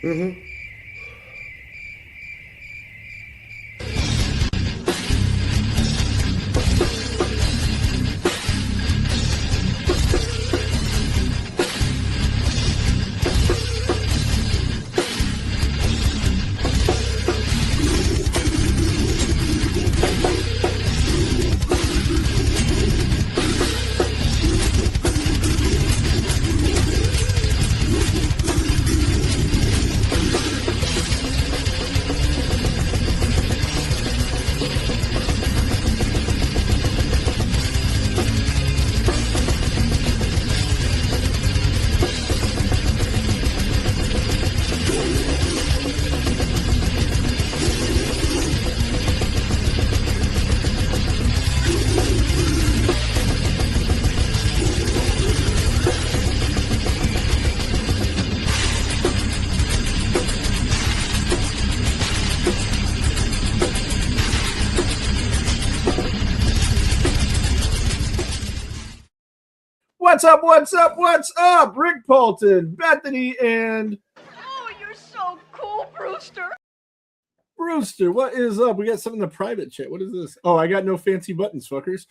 Mm-hmm. What's up? What's up? What's up? Rick Paulton, Bethany, and Oh, you're so cool, Brewster. Brewster. What is up? We got something in the private chat. What is this? Oh, I got no fancy buttons, fuckers.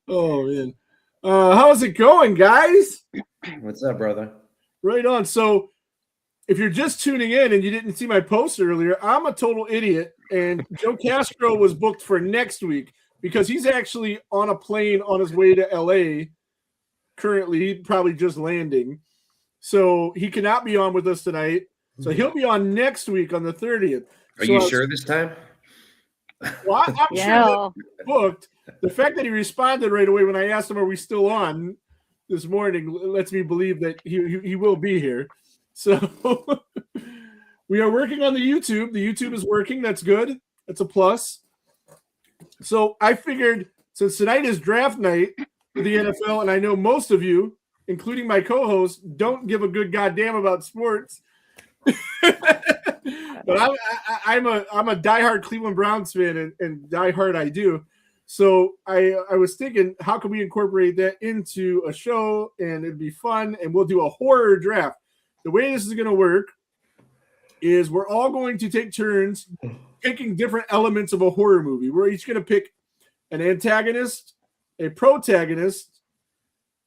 Oh, man. How's it going, guys? What's up, brother? Right on. So, if you're just tuning in and you didn't see my post earlier, I'm a total idiot, and Joe Castro was booked for next week because he's actually on a plane on his way to LA. Currently, he's probably just landing. So he cannot be on with us tonight. So he'll be on next week on the 30th. Are you sure this time? Well, I'm sure that's booked. The fact that he responded right away when I asked him, are we still on this morning, lets me believe that he will be here. So we are working on the YouTube. The YouTube is working. That's good. That's a plus. So I figured since tonight is draft night for the NFL, and I know most of you, including my co-host, don't give a good goddamn about sports. But I'm a diehard Cleveland Browns fan, and diehard I do. So I was thinking, how can we incorporate that into a show, and it'd be fun, and we'll do a horror draft. The way this is going to work is we're all going to take turns picking different elements of a horror movie. We're each going to pick an antagonist, a protagonist,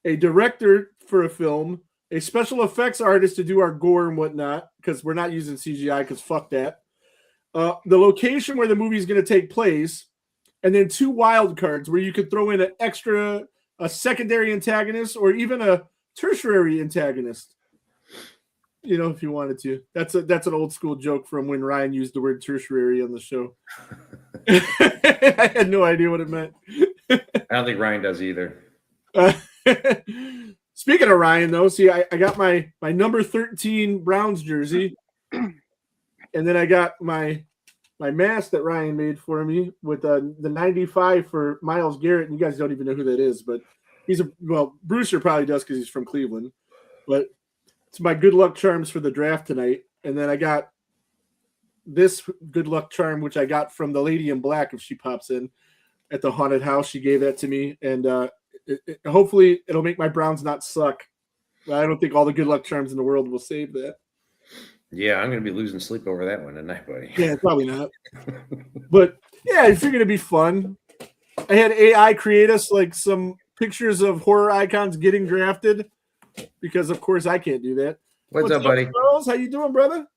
a director for a film, a special effects artist to do our gore and whatnot, because we're not using CGI, because fuck that. The location where the movie is going to take place, and then 2 wild cards where you could throw in a secondary antagonist, or even a tertiary antagonist. You know, if you wanted to. That's an old school joke from when Ryan used the word tertiary on the show. I had no idea what it meant. I don't think Ryan does either. Speaking of Ryan, though, see, I got my number 13 Browns jersey, and then I got my mask that Ryan made for me with the 95 for Myles Garrett. And you guys don't even know who that is, but Brewster probably does because he's from Cleveland. But it's my good luck charms for the draft tonight. And then I got this good luck charm, which I got from the lady in black if she pops in at the haunted house. She gave that to me. And hopefully it'll make my Browns not suck. I don't think all the good luck charms in the world will save that. Yeah, I'm going to be losing sleep over that one tonight, buddy. Yeah, probably not. But, yeah, I figured it'd be fun. I had AI create us, like, some pictures of horror icons getting drafted because, of course, I can't do that. What's up, buddy? Charles? How you doing, brother?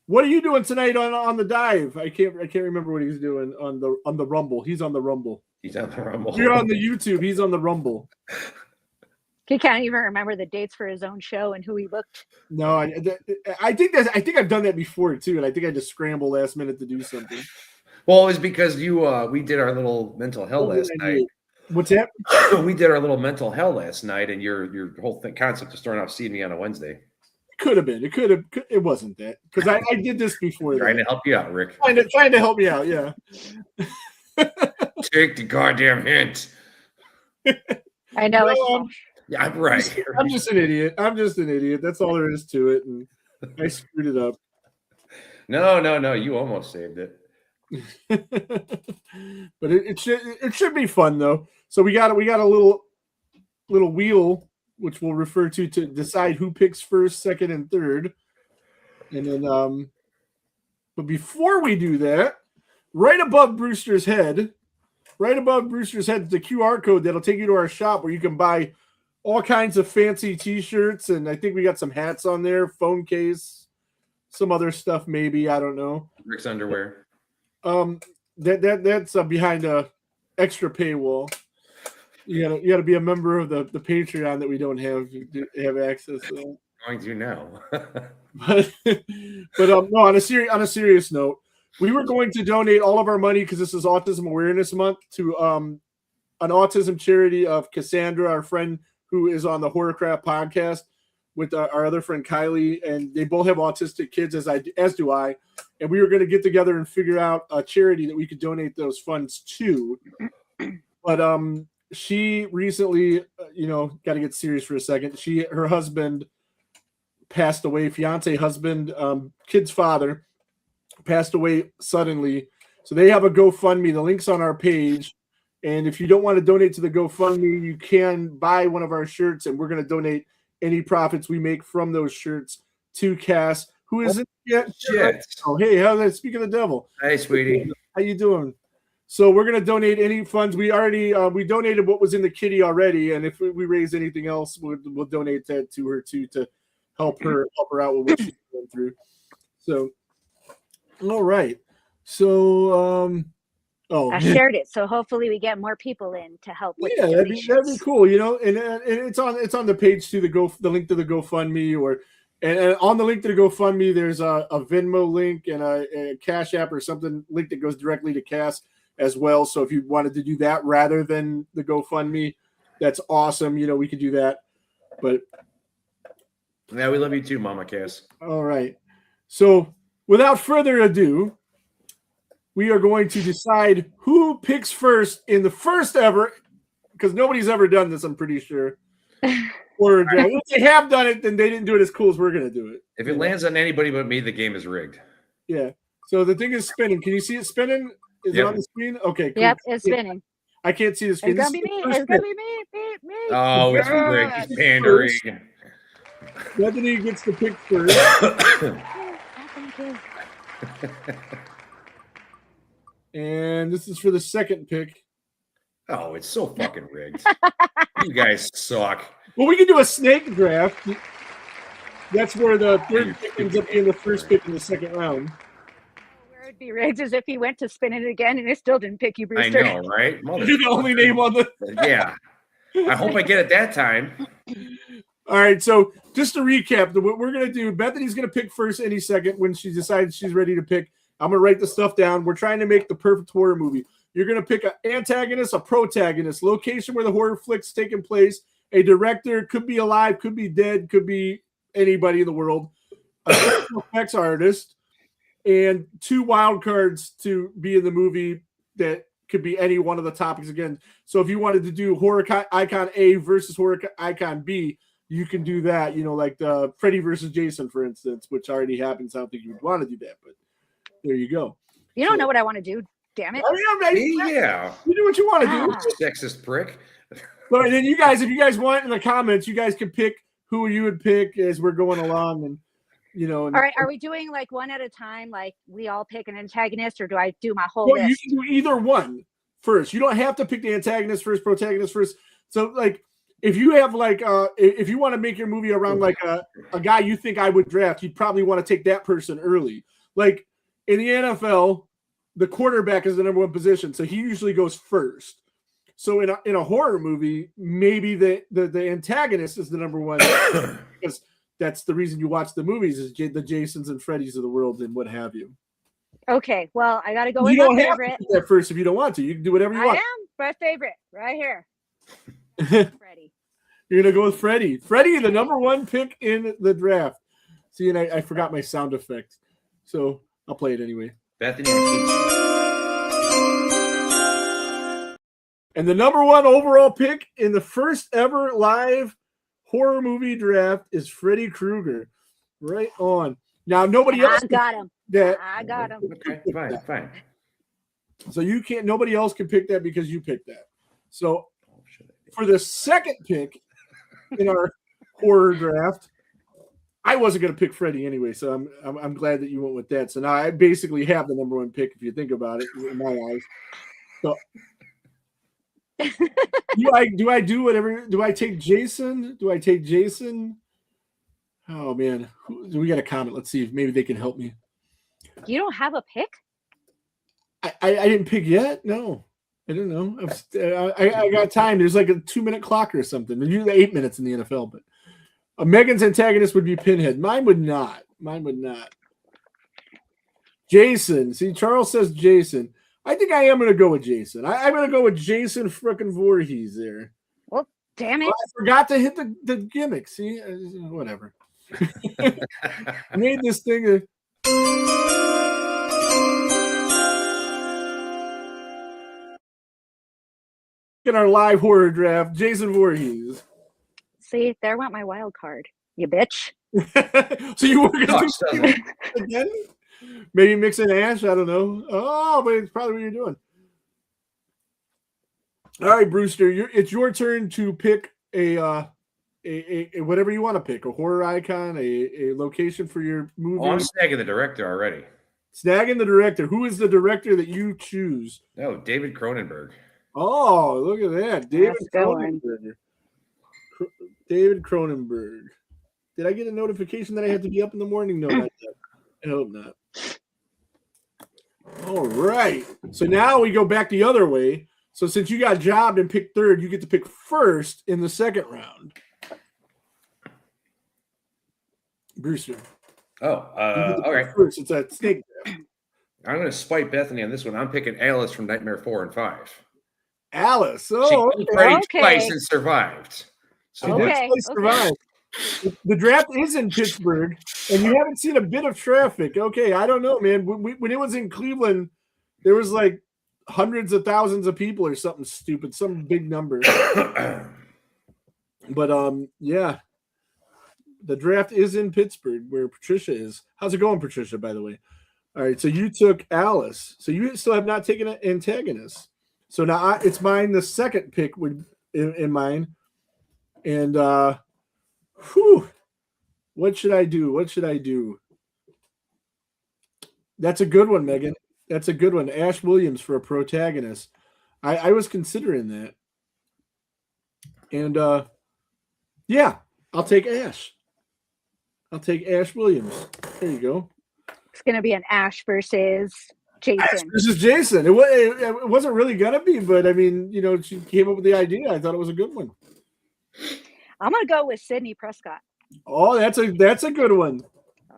What are you doing tonight on the dive? I can't remember what he's doing on the Rumble. He's on the Rumble. He's on the Rumble. You're on the YouTube. He's on the Rumble. He can't even remember the dates for his own show and who he booked. No, I think I've done that before too, and I think I just scramble last minute to do something. Well, it was because we did our little mental hell last night. What's that? We did our little mental hell last night, and your whole concept of starting off seeing me on a Wednesday. It could have been. It wasn't that because I did this before. Trying to help you out, Rick. Trying to help me out. Yeah. Take the goddamn hint. I know. Yeah, I'm right. I'm just an idiot. That's all there is to it, and I screwed it up. No. You almost saved it. But it should be fun though. So we got a little wheel which we'll refer to decide who picks first, second, and third. And then, but before we do that, right above Brewster's head, is the QR code that'll take you to our shop where you can buy all kinds of fancy T-shirts, and I think we got some hats on there, phone case, some other stuff maybe, I don't know. Rick's underwear. That's behind a extra paywall. You gotta be a member of the Patreon that we don't have access to. Going to now. but no. On a serious note, we were going to donate all of our money because this is Autism Awareness Month to an autism charity of Cassandra, our friend who is on the Horrorcraft podcast with our other friend Kylie, and they both have autistic kids as do I, and we were going to get together and figure out a charity that we could donate those funds to. But she recently, got to get serious for a second. Her husband passed away, fiance, husband, kid's father passed away suddenly. So they have a GoFundMe. The link's on our page. And if you don't want to donate to the GoFundMe, you can buy one of our shirts, and we're going to donate any profits we make from those shirts to Cass, who isn't yet. Shit. Oh, hey, how's that? Speak of the devil. Hey, sweetie. How you doing? So we're going to donate any funds. We already we donated what was in the kitty already, and if we raise anything else, we'll donate that to her too to help her out with what she's going through. So, all right. So, I shared it, so hopefully we get more people in to help with the that'd be cool, and it's on the page to the link to the GoFundMe, and on the link to the GoFundMe there's a Venmo link and a Cash App or something link that goes directly to Cass as well. So if you wanted to do that rather than the GoFundMe, that's awesome. We could do that. But yeah, we love you too, Mama Cass. All right. So without further ado, we are going to decide who picks first in the first ever, because nobody's ever done this, I'm pretty sure. Or if they have done it, then they didn't do it as cool as we're going to do it. If it lands on anybody but me, the game is rigged. Yeah. So the thing is spinning. Can you see it spinning? Is it on the screen? Okay. Cool. Yep, it's spinning. I can't see the screen. It's gonna be me. It's gonna be me. Oh, it's rigged. He's pandering. Bethany gets to pick first. Thank you. And this is for the second pick. Oh, it's so fucking rigged. You guys suck. Well, we can do a snake draft. That's where the third pick ends up being the first pick in the second round. Where it'd be rigged is if he went to spin it again and it still didn't pick you, Brewster. I know, right? You're the only name on the. Yeah. I hope I get it that time. All right, so just to recap, what we're going to do, Bethany's going to pick first any second when she decides she's ready to pick. I'm going to write the stuff down. We're trying to make the perfect horror movie. You're going to pick an antagonist, a protagonist, location where the horror flick's taking place, a director, could be alive, could be dead, could be anybody in the world, a special effects artist, and 2 wild cards to be in the movie that could be any one of the topics again. So if you wanted to do horror icon A versus horror icon B, you can do that, like the Freddy versus Jason, for instance, which already happens. I don't think you would want to do that, but there you go. You don't know what I want to do, damn it. Yeah. You do what you want to do. Sexist prick. But then you guys, if you guys want in the comments, you guys can pick who you would pick as we're going along, and all right, are we doing like one at a time, like we all pick an antagonist, or do I do my whole list? You can do either one first. You don't have to pick the antagonist first, protagonist first. So like if you have like if you want to make your movie around like a guy you think I would draft, you'd probably want to take that person early. Like in the NFL, the quarterback is the number 1 position, so he usually goes first. So in a horror movie, maybe the antagonist is the number 1 because that's the reason you watch the movies is the Jasons and Freddys of the world and what have you. Okay, well, I got to go with you my don't favorite. have to pick that first if you don't want to. You can do whatever you want. I am my favorite right here. Freddy. You're gonna go with Freddy. Freddy, the number 1 pick in the draft. See, and I forgot my sound effect, so I'll play it anyway. Bethany. And the number 1 overall pick in the first ever live horror movie draft is Freddy Krueger. Right on. Now nobody else got him. I got him. Okay, fine. So you can't. Nobody else can pick that because you picked that. So for the second pick, in our horror draft. I wasn't going to pick Freddy anyway, so I'm glad that you went with that. So now I basically have the number one pick if you think about it in my eyes. So do I do whatever? Do I take Jason? Do I take Jason? Oh man, we got a comment. Let's see if maybe they can help me. You don't have a pick? I didn't pick yet. No, I don't know. I got time. There's like a 2-minute clock or something. There's usually 8 minutes in the NFL, but. Megan's antagonist would be Pinhead. Mine would not. Jason. See, Charles says Jason. I think I am going to go with Jason. I'm going to go with Jason frickin' Voorhees there. Well, damn it. Oh, I forgot to hit the gimmick. See? Whatever. Made this thing in our live horror draft, Jason Voorhees. See, there went my wild card, you bitch. So you were going to do again? Maybe mix in Ash? I don't know. Oh, but it's probably what you're doing. All right, Brewster, it's your turn to pick a whatever you want to pick, a horror icon, a location for your movie. Oh, I'm snagging the director already. Snagging the director. Who is the director that you choose? No, David Cronenberg. Oh, look at that. David Cronenberg. David Cronenberg. Did I get a notification that I had to be up in the morning? No, not yet. I hope not. All right. So now we go back the other way. So since you got jobbed and picked third, you get to pick first in the second round. Brewster. Oh, all right. First, it's a snake draft. I'm going to spite Bethany on this one. I'm picking Alice from Nightmare 4 and 5. Alice. She Oh, played okay. twice and survived. So Okay. Survived. The draft is in Pittsburgh, and you haven't seen a bit of traffic. Okay, I don't know, man. When it was in Cleveland, there was like hundreds of thousands of people or something stupid, some big number. But yeah, the draft is in Pittsburgh, where Patricia is. How's it going, Patricia? By the way, all right. So you took Alice. So you still have not taken an antagonist. So now it's mine. The second pick would in mine, and what should I do? That's a good one, Megan. That's a good one. Ash Williams for a protagonist. I was considering that. And yeah, I'll take Ash. I'll take Ash Williams. There you go. It's going to be an Ash versus Jason. Ash versus Jason. It wasn't really going to be, but I mean, she came up with the idea. I thought it was a good one. I'm going to go with Sidney Prescott. Oh, that's a good one.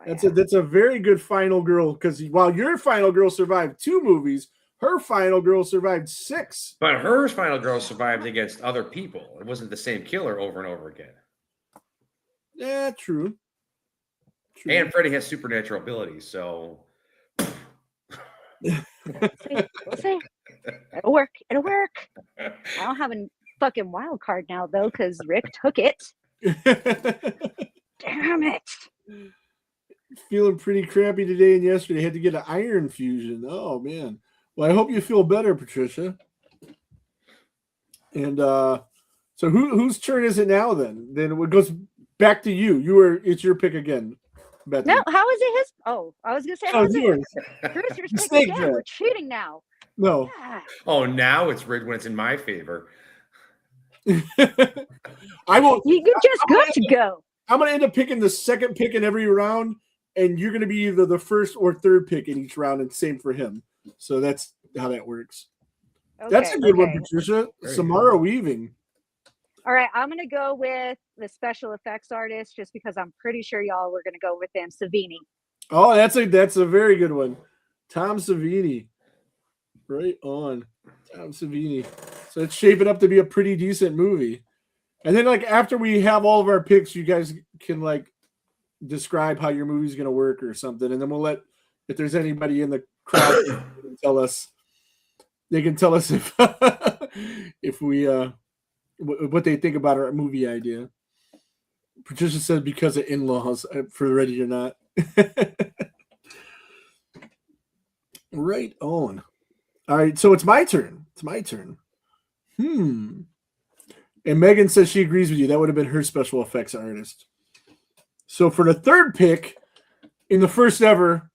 That's a very good final girl, because while your final girl survived 2 movies, her final girl survived 6. But her final girl survived against other people. It wasn't the same killer over and over again. Yeah, true. And Freddy has supernatural abilities, so We'll see. It'll work. I don't have a fucking wild card now, though, because Rick took it. Damn it. Feeling pretty crappy today and yesterday. Had to get an iron fusion. Oh, man. Well, I hope you feel better, Patricia. And so whose turn is it now then? Then it goes back to you. It's your pick again, Bethany. No, how is it his? Oh, I was going to say, Oh, it's yours. Brewster's Mistake pick again. draft. We're cheating now. No. Yeah. oh, now it's rigged when it's in my favor. I will. You just got to go. I'm going to end up picking the second pick in every round, and you're going to be either the first or third pick in each round, and same for him. So that's how that works. Okay, That's a good one, okay. Patricia. Very Samara Weaving. All right, I'm going to go with the special effects artist just because I'm pretty sure y'all were going to go with him, Savini. Oh, that's a very good one. Tom Savini. Right on. Tom Savini. So it's shaping up to be a pretty decent movie. And then after we have all of our picks, you guys can describe how your movie's going to work or something. And then we'll let, if there's anybody in the crowd, tell us. They can tell us if we what they think about our movie idea. Patricia said because of in-laws, for ready or not. Right on. All right, so it's my turn. And And Megan says she agrees with you. That would have been her special effects artist. So for the third pick in the first ever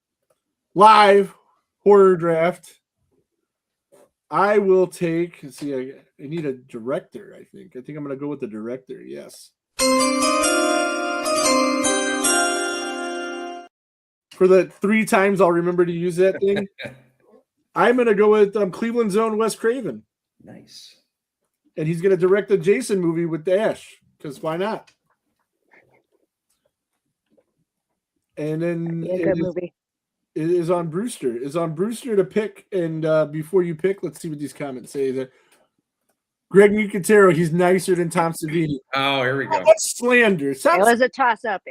live horror draft, I will take. See, I need a director. I think I'm going to go with the director. Yes. For the 3 times I'll remember to use that thing, I'm going to go with Cleveland's own Wes Craven. Nice. And he's going to direct the Jason movie with Dash, because why not? And then a good movie. It is on Brewster. It's on Brewster to pick. And before you pick, let's see what these comments say. That Greg Nicotero, he's nicer than Tom Savini. Oh, here we go. That's slander. It was a toss-up.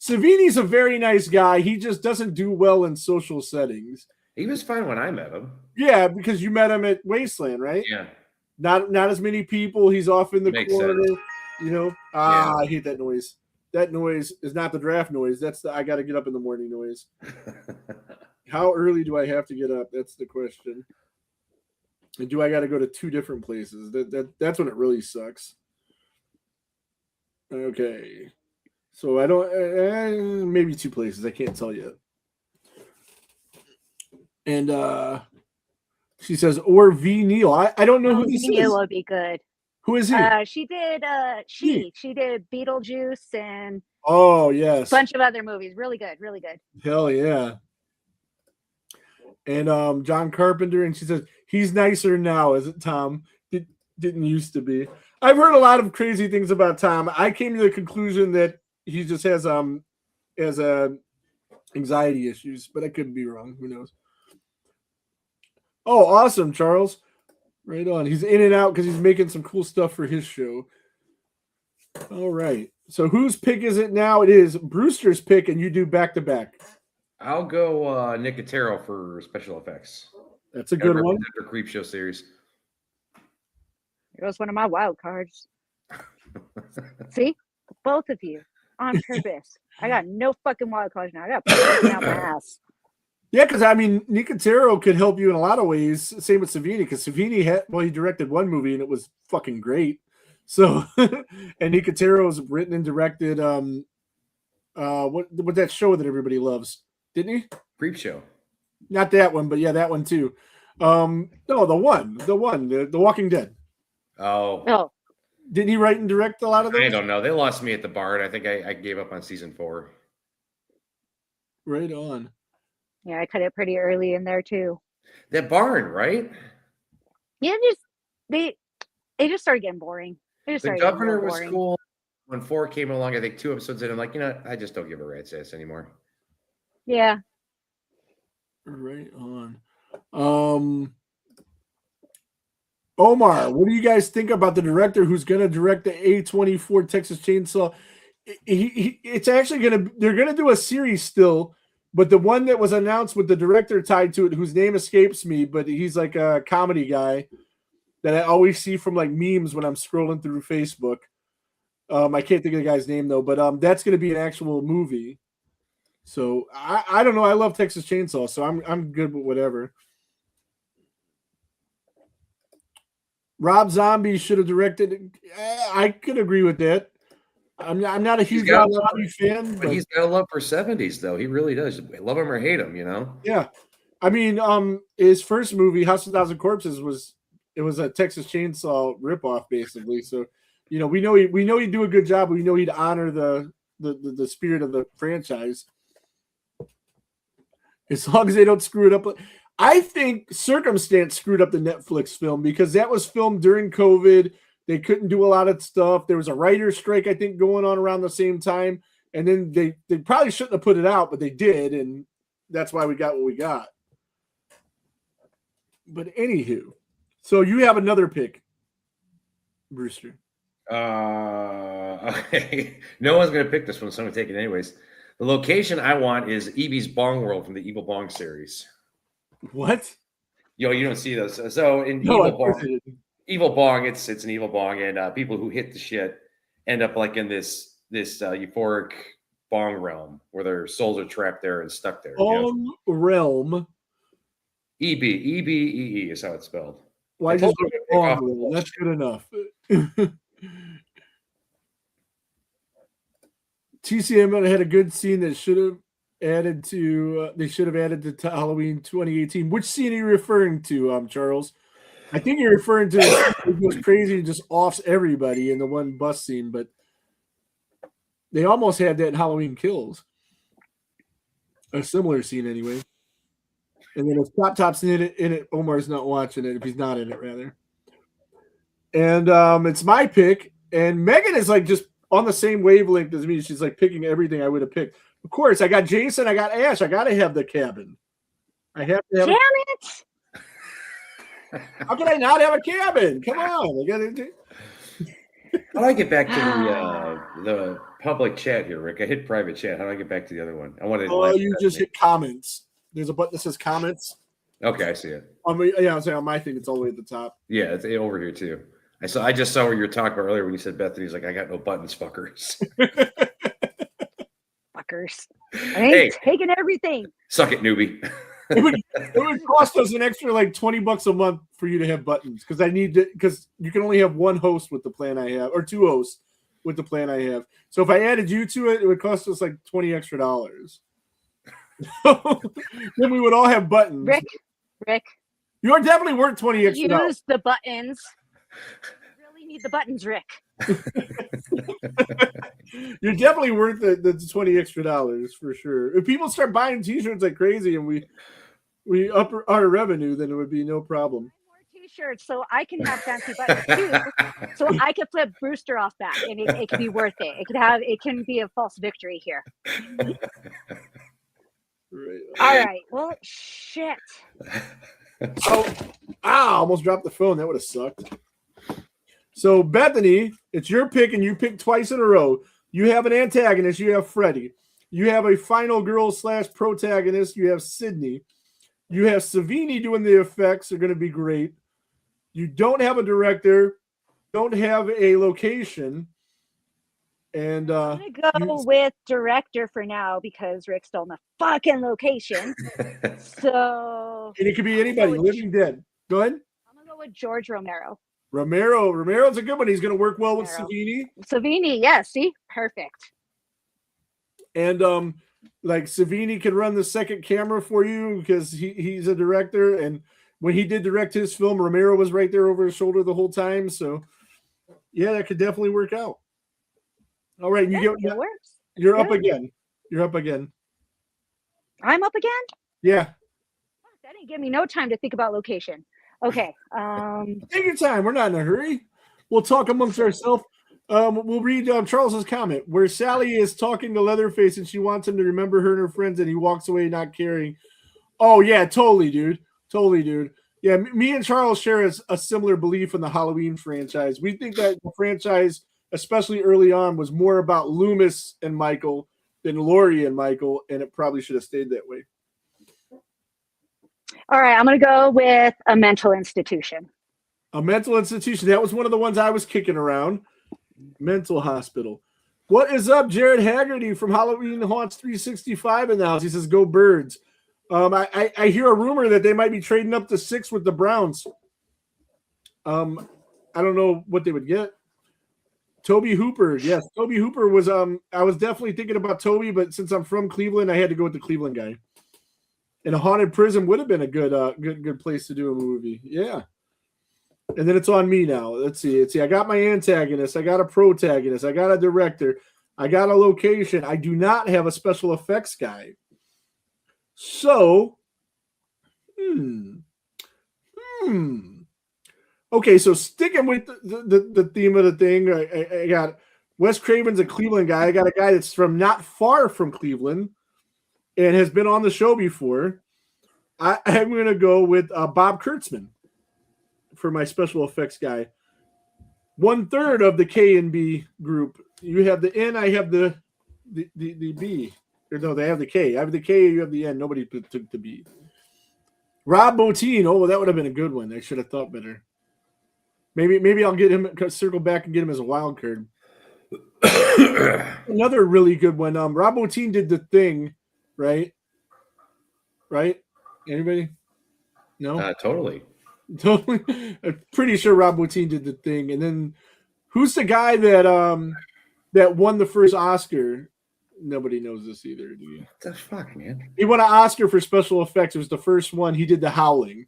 Savini's a very nice guy. He just doesn't do well in social settings. He was fine when I met him. Yeah, because you met him at Wasteland, right? Yeah. Not as many people. He's off in the Makes corner. sense. You know. Yeah. I hate that noise. That noise is not the draft noise. That's the I got to get up in the morning noise. How early do I have to get up? That's the question. And do I got to go to 2 different places? That's when it really sucks. Okay. So I don't maybe 2 places. I can't tell yet. And she says, or V. Neal. I don't know who this Neal is. would be good. Who is he? She did she did Beetlejuice and Oh yes. a bunch of other movies. Really good. Hell yeah. And John Carpenter, and she says he's nicer now, is it Tom? Didn't used to be. I've heard a lot of crazy things about Tom. I came to the conclusion that he just has anxiety issues, but I could be wrong. Who knows? Oh, awesome, Charles. Right on. He's in and out because he's making some cool stuff for his show. All right. So whose pick is it now? It is Brewster's pick, and you do back-to-back. I'll go Nicotero for special effects. That's a good one. For Creep Show series. It was one of my wild cards. See? Both of you. On purpose. I got no fucking wild cards now. I got to out my ass. Yeah, because I mean, Nicotero could help you in a lot of ways. Same with Savini, because Savini he directed one movie and it was fucking great. So, and Nicotero's written and directed what that show that everybody loves, didn't he? Creep Show. Not that one, but yeah, that one too. No, the Walking Dead. Oh. Didn't he write and direct a lot of those? I don't know. They lost me at the Bard. I think I gave up on season 4. Right on. Yeah, I cut it pretty early in there too. That barn, right? Yeah, they just started getting boring. The Governor was cool. When 4 came along, I think 2 episodes in, I'm like, I just don't give a rat's ass anymore. Yeah. Right on. Omar, what do you guys think about the director who's going to direct the A24 Texas Chainsaw? It's actually they're going to do a series still, but the one that was announced with the director tied to it, whose name escapes me, but he's like a comedy guy that I always see from like memes when I'm scrolling through Facebook. I can't think of the guy's name though, but that's going to be an actual movie. So I don't know. I love Texas Chainsaw, so I'm good with whatever. Rob Zombie should have directed. I could agree with that. I'm not a huge Rob Zombie fan, but he's got a love for 70s though. He really does. Love him or hate him, Yeah, I mean, his first movie, House of 1,000 Corpses, was a Texas Chainsaw ripoff, basically. So, we know he'd do a good job. We know he'd honor the spirit of the franchise, as long as they don't screw it up. I think Circumstance screwed up the Netflix film because that was filmed during COVID. They couldn't do a lot of stuff. There was a writer's strike, I think, going on around the same time. And then they probably shouldn't have put it out, but they did. And that's why we got what we got. But anywho, so you have another pick, Brewster. Okay. No one's going to pick this one, so I'm going to take it anyways. The location I want is Evie's Bong World from the Evil Bong series. What? You don't see those. So in Evil Bong, it's an Evil Bong, and people who hit the shit end up like in this euphoric bong realm where their souls are trapped there and stuck there. Bong realm. EBEE is how it's spelled. Well, I just wrote bong. That's good enough. TCM had a good scene that should have added to. They should have added to Halloween 2018. Which scene are you referring to, Charles? I think you're referring to it goes crazy and just offs everybody in the one bus scene, but they almost had that in Halloween Kills. A similar scene, anyway. And then if Top's in it, Omar's not watching it if he's not in it, rather. And it's my pick, and Megan is like just on the same wavelength as me. She's like picking everything I would have picked. Of course, I got Jason, I got Ash. I got to have the cabin. I have to have. Damn it! How can I not have a cabin? Come on, I got to. How do I get back to the public chat here, Rick? I hit private chat. How do I get back to the other one? I wanted. Oh, you just hit comments. There's a button that says comments. Okay, I see it. I'm saying on my thing, it's all the way at the top. Yeah, it's over here too. I just saw what you were talking about earlier when you said Bethany's like, I got no buttons, fuckers. Fuckers. I ain't taking everything. Suck it, newbie. It would cost us an extra like $20 a month for you to have buttons because you can only have one host with the plan I have, or two hosts with the plan I have. So if I added you to it, it would cost us like $20 extra. Then we would all have buttons. Rick. You are definitely worth $20 extra. Use the buttons. You really need the buttons, Rick. You're definitely worth the $20 extra for sure. If people start buying T-shirts like crazy and we up our revenue, then it would be no problem. More T-shirts, so I can have fancy buttons too. So I could flip Brewster off back, and it can be worth it. It can be a false victory here. Right. All right. Well, shit. So, I almost dropped the phone. That would have sucked. So, Bethany, it's your pick, and you pick twice in a row. You have an antagonist. You have Freddy. You have a final girl / protagonist. You have Sydney. You have Savini doing the effects. They're going to be great. You don't have a director. Don't have a location. And I'm gonna go with director for now because Rick stole my fucking location. So and it could be anybody, living dead. Go ahead. I'm gonna go with George Romero. Romero's a good one. He's gonna work well with Savini. Savini, yes, see, perfect. And like Savini can run the second camera for you because he's a director. And when he did direct his film, Romero was right there over his shoulder the whole time. So yeah, that could definitely work out. All right, you're up again. You're up again. I'm up again? Yeah. That didn't give me no time to think about location. Okay. Take your time. We're not in a hurry. We'll talk amongst ourselves. We'll read Charles's comment where Sally is talking to Leatherface and she wants him to remember her and her friends, and he walks away not caring. Oh yeah, totally, dude. Yeah, me and Charles share a similar belief in the Halloween franchise. We think that the franchise, especially early on, was more about Loomis and Michael than Laurie and Michael, and it probably should have stayed that way. All right, I'm going to go with a mental institution. A mental institution. That was one of the ones I was kicking around. Mental hospital. What is up, Jared Haggerty from Halloween Haunts 365 in the house? He says, go Birds. I hear a rumor that they might be trading up to 6 with the Browns. I don't know what they would get. Toby Hooper. Yes, Toby Hooper was I was definitely thinking about Toby, but since I'm from Cleveland, I had to go with the Cleveland guy. And a haunted prison would have been a good place to do a movie. Yeah. And then it's on me now. Let's see. I got my antagonist. I got a protagonist. I got a director. I got a location. I do not have a special effects guy. So, Okay, so sticking with the theme of the thing, I got Wes Craven's a Cleveland guy. I got a guy that's from not far from Cleveland and has been on the show before. I'm going to go with Bob Kurtzman for my special effects guy. 1/3 of the K and B group. You have the N, I have the B. Or no, they have the K. I have the K, you have the N. Nobody took the B. Rob Bottin. Oh, that would have been a good one. I should have thought better. Maybe I'll get him, circle back and get him as a wild card. Another really good one. Rob Bottin did The Thing, right? Right? Anybody? No? Totally. Totally. I'm pretty sure Rob Bottin did the thing. And then who's the guy that won the first Oscar? Nobody knows this either, do you? What the fuck, man? He won an Oscar for special effects. It was the first one. He did The Howling.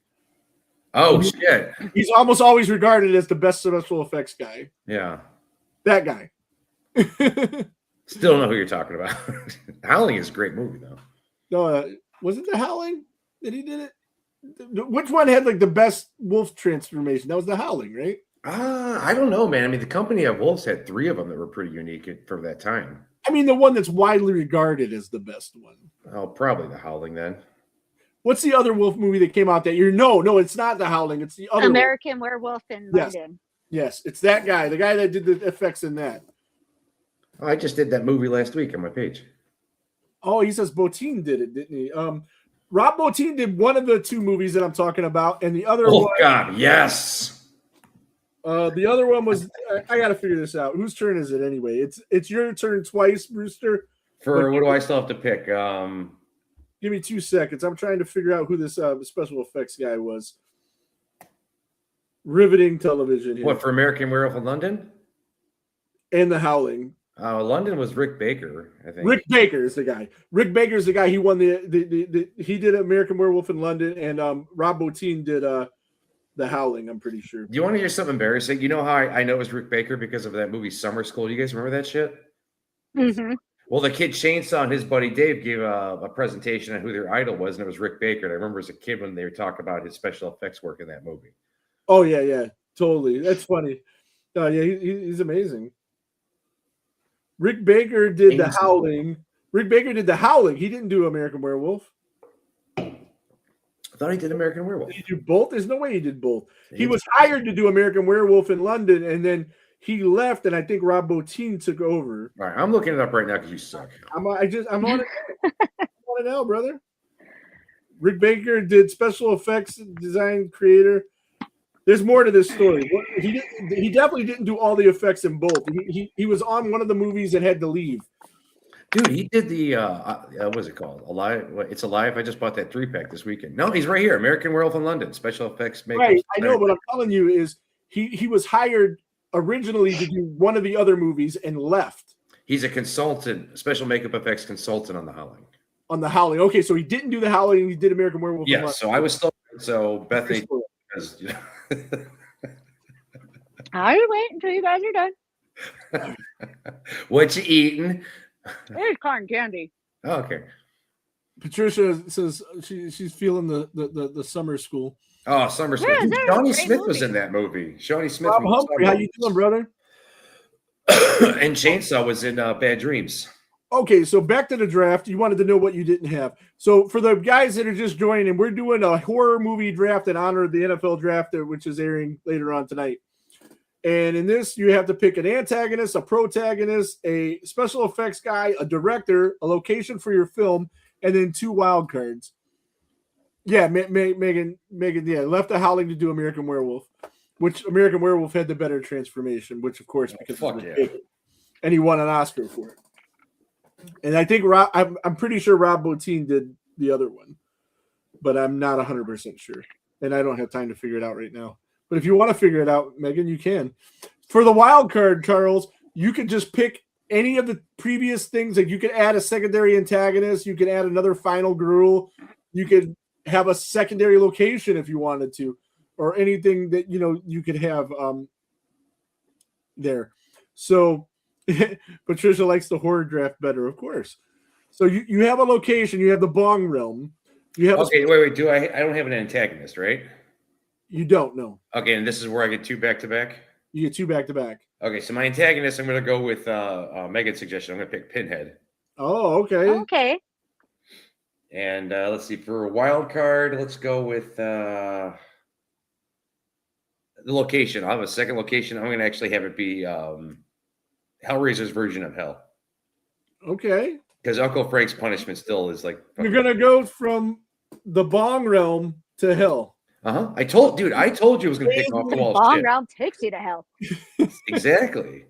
Oh shit! He's almost always regarded as the best special effects guy. Yeah. That guy. Still don't know who you're talking about. Howling is a great movie though. No, was it The Howling that he did it? Which one had like the best wolf transformation? That was The Howling, right? I don't know, man. I mean, the Company of Wolves had 3 of them that were pretty unique for that time. I mean, the one that's widely regarded as the best one. Oh, probably The Howling then. What's the other wolf movie that came out that year? No, it's not The Howling. It's the other American Werewolf in Yes. London. Yes, it's that guy. The guy that did the effects in that. Oh, I just did that movie last week on my page. Oh, he says Bottin did it, didn't he? Rob Bottin did one of the 2 movies that I'm talking about, and the other Oh one. God, yes. The other one was. I got to figure this out. Whose turn is it anyway? It's your turn twice, Brewster. For what do I still have to pick? Give me 2 seconds. I'm trying to figure out who this special effects guy was. Riveting television here. What for American Werewolf in London? And The Howling. London was Rick Baker, I think. Rick Baker is the guy. Rick Baker is the guy. He won the he did American Werewolf in London, and Rob Bottin did The Howling. I'm pretty sure. Do you want to hear something embarrassing? You know how I know it was Rick Baker because of that movie Summer School. Do you guys remember that shit? Mm-hmm. Well, the kid Chainsaw and his buddy Dave gave a presentation on who their idol was, and it was Rick Baker. And I remember as a kid when they were talking about his special effects work in that movie. Oh yeah, totally. That's funny. Yeah, he's amazing. Rick Baker did The Howling. Rick Baker did The Howling. He didn't do American Werewolf. I thought he did American Werewolf. Did he do both? There's no way he did both. He was hired to do American Werewolf in London, and then he left, and I think Rob Bottin took over. All right, I'm looking it up right now because you suck. I'm on it. I'm on it now, brother. Rick Baker did special effects design creator. There's more to this story. He definitely didn't do all the effects in both. He was on one of the movies and had to leave. Dude, he did the what's it called? Alive? It's Alive. I just bought that 3-pack this weekend. No, he's right here. American Werewolf in London. Special effects makeup. Right, I know, but I'm telling you is he was hired originally to do one of the other movies and left. He's a consultant, special makeup effects consultant on The Howling. On The Howling. Okay, so he didn't do The Howling. He did American Werewolf. Yeah, so I was still Bethany. Because, I'll wait until you guys are done. what you eating? There's cotton candy. Oh, okay. Patricia says she's feeling the summer school. Oh, Summer School. Yeah, Dude, that was Shawnee a great Smith was movie. in that movie. Shawnee Smith. Bob from Humphrey, how you doing, brother? And Chainsaw was in Bad Dreams. Okay, so back to the draft. You wanted to know what you didn't have. So for the guys that are just joining, we're doing a horror movie draft in honor of the NFL draft, which is airing later on tonight. And in this, you have to pick an antagonist, a protagonist, a special effects guy, a director, a location for your film, and then 2 wild cards. Yeah, Megan, yeah, left The Howling to do American Werewolf, which American Werewolf had the better transformation, which of course because fuck of the yeah. bigger. And he won an Oscar for it. And I think I'm pretty sure Rob Bottin did the other one, but I'm not 100% sure, and I don't have time to figure it out right now. But if you want to figure it out, Megan, you can. For the wild card, Charles, you could just pick any of the previous things. Like you could add a secondary antagonist, you could add another final girl, you could have a secondary location if you wanted to, or anything that you could have there. So Patricia likes the horror draft better, of course. So you have a location, you have the Bong Realm. You have Okay, wait. Do I don't have an antagonist, right? You don't know. Okay, and this is where I get 2 back-to-back? You get 2 back-to-back. Okay, so my antagonist, I'm going to go with Megan's suggestion. I'm going to pick Pinhead. Oh, okay. Okay. And let's see, for a wild card, let's go with the location. I'll have a second location. I'm going to actually have it be Hellraiser's version of Hell. Okay. Because Uncle Frank's punishment still is like... You're going to go from the Bong Realm to Hell. Uh-huh. I told you it was going to pick off the wall Bong shit. round takes you to hell. Exactly.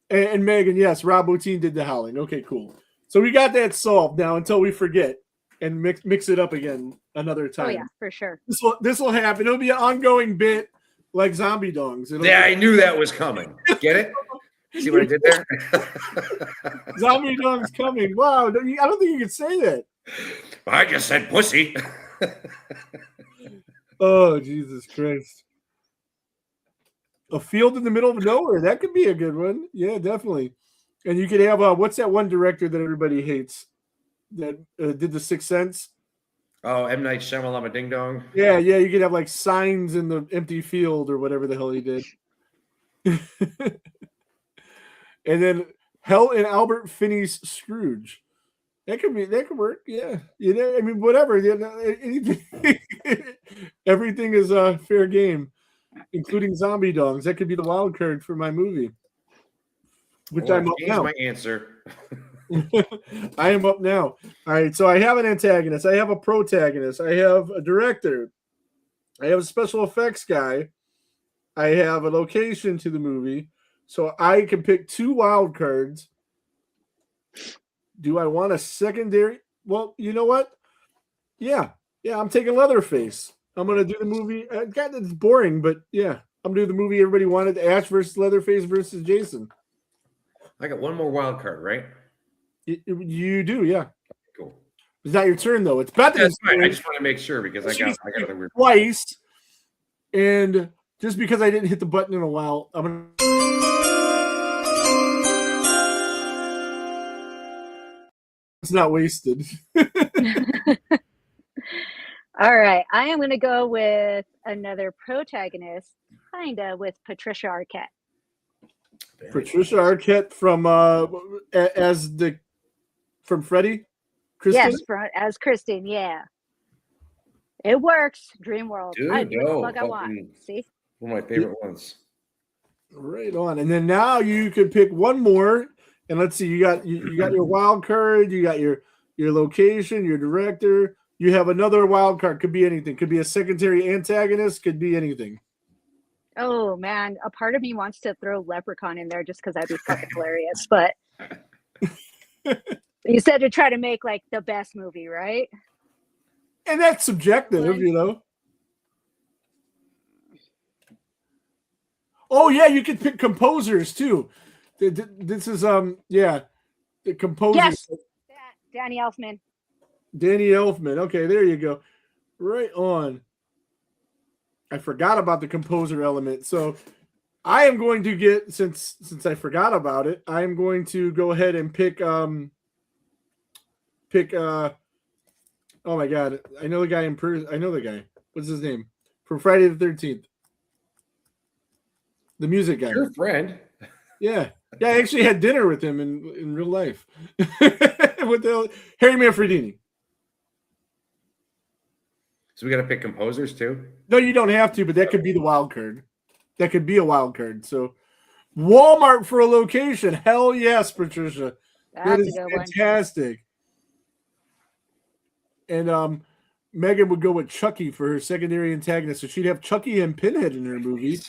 And Megan, yes, Rob Bottin did The Howling. Okay, cool. So we got that solved now until we forget and mix it up again. another time. Oh yeah, for sure. This will happen. It'll be an ongoing bit like Zombie Dongs. Yeah, I knew that was coming. Get it? See what I did there? Zombie Dongs coming. Wow, I don't think you could say that. I just said pussy. Oh, Jesus Christ. A field in the middle of nowhere. That could be a good one. Yeah, definitely. And you could have, what's that one director that everybody hates that did The Sixth Sense? Oh, M. Night Shyamalan Ding Dong. Yeah, you could have like signs in the empty field or whatever the hell he did. And then Hell and Albert Finney's Scrooge. That could work. Yeah. I mean, whatever. Anything, everything is a fair game, including Zombie Dongs. That could be the wild card for my movie. Which I'm up now. My answer. I am up now. All right, so I have an antagonist. I have a protagonist. I have a director. I have a special effects guy. I have a location to the movie. So I can pick 2 wild cards. Do I want a secondary? Well, you know what? Yeah, I'm taking Leatherface. I'm going to do the movie. God, it's boring, but yeah. I'm going to do the movie everybody wanted, Ash versus Leatherface versus Jason. I got one more wild card, right? You do, yeah. Cool. It's not your turn though. It's Bethany's turn. I just want to make sure because I got other weird twice, and just because I didn't hit the button in a while, I'm gonna. It's not wasted. All right, I am going to go with another protagonist, kinda with Patricia Arquette. Patricia Arquette from from Freddy? Kristen? Yes, as Kristen, yeah. It works. Dream World. Dude, I do what the fuck I want. See? One of my favorite ones. Right on. And then now you could pick one more. And let's see, you got your wild card, you got your location, your director. You have another wild card. Could be anything. Could be a secondary antagonist. Could be anything. Oh man, a part of me wants to throw Leprechaun in there just because that'd be fucking hilarious. But you said to try to make like the best movie, right? And that's subjective, you know. Oh yeah, you could pick composers too. This is the composer. Yes, Danny Elfman. Danny Elfman. Okay, there you go. Right on. I forgot about the composer element. So I am going to get, since I forgot about it, I am going to go ahead and pick oh my god, I know the guy in person. I know the guy. What's his name? From Friday the 13th. The music guy. Your friend. Yeah. Yeah, I actually had dinner with him in real life. With Harry Manfredini. So we got to pick composers too? No, you don't have to, but that could be the wild card. That could be a wild card. So Walmart for a location. Hell yes, Patricia. That is fantastic. And Megan would go with Chucky for her secondary antagonist. So she'd have Chucky and Pinhead in her movie.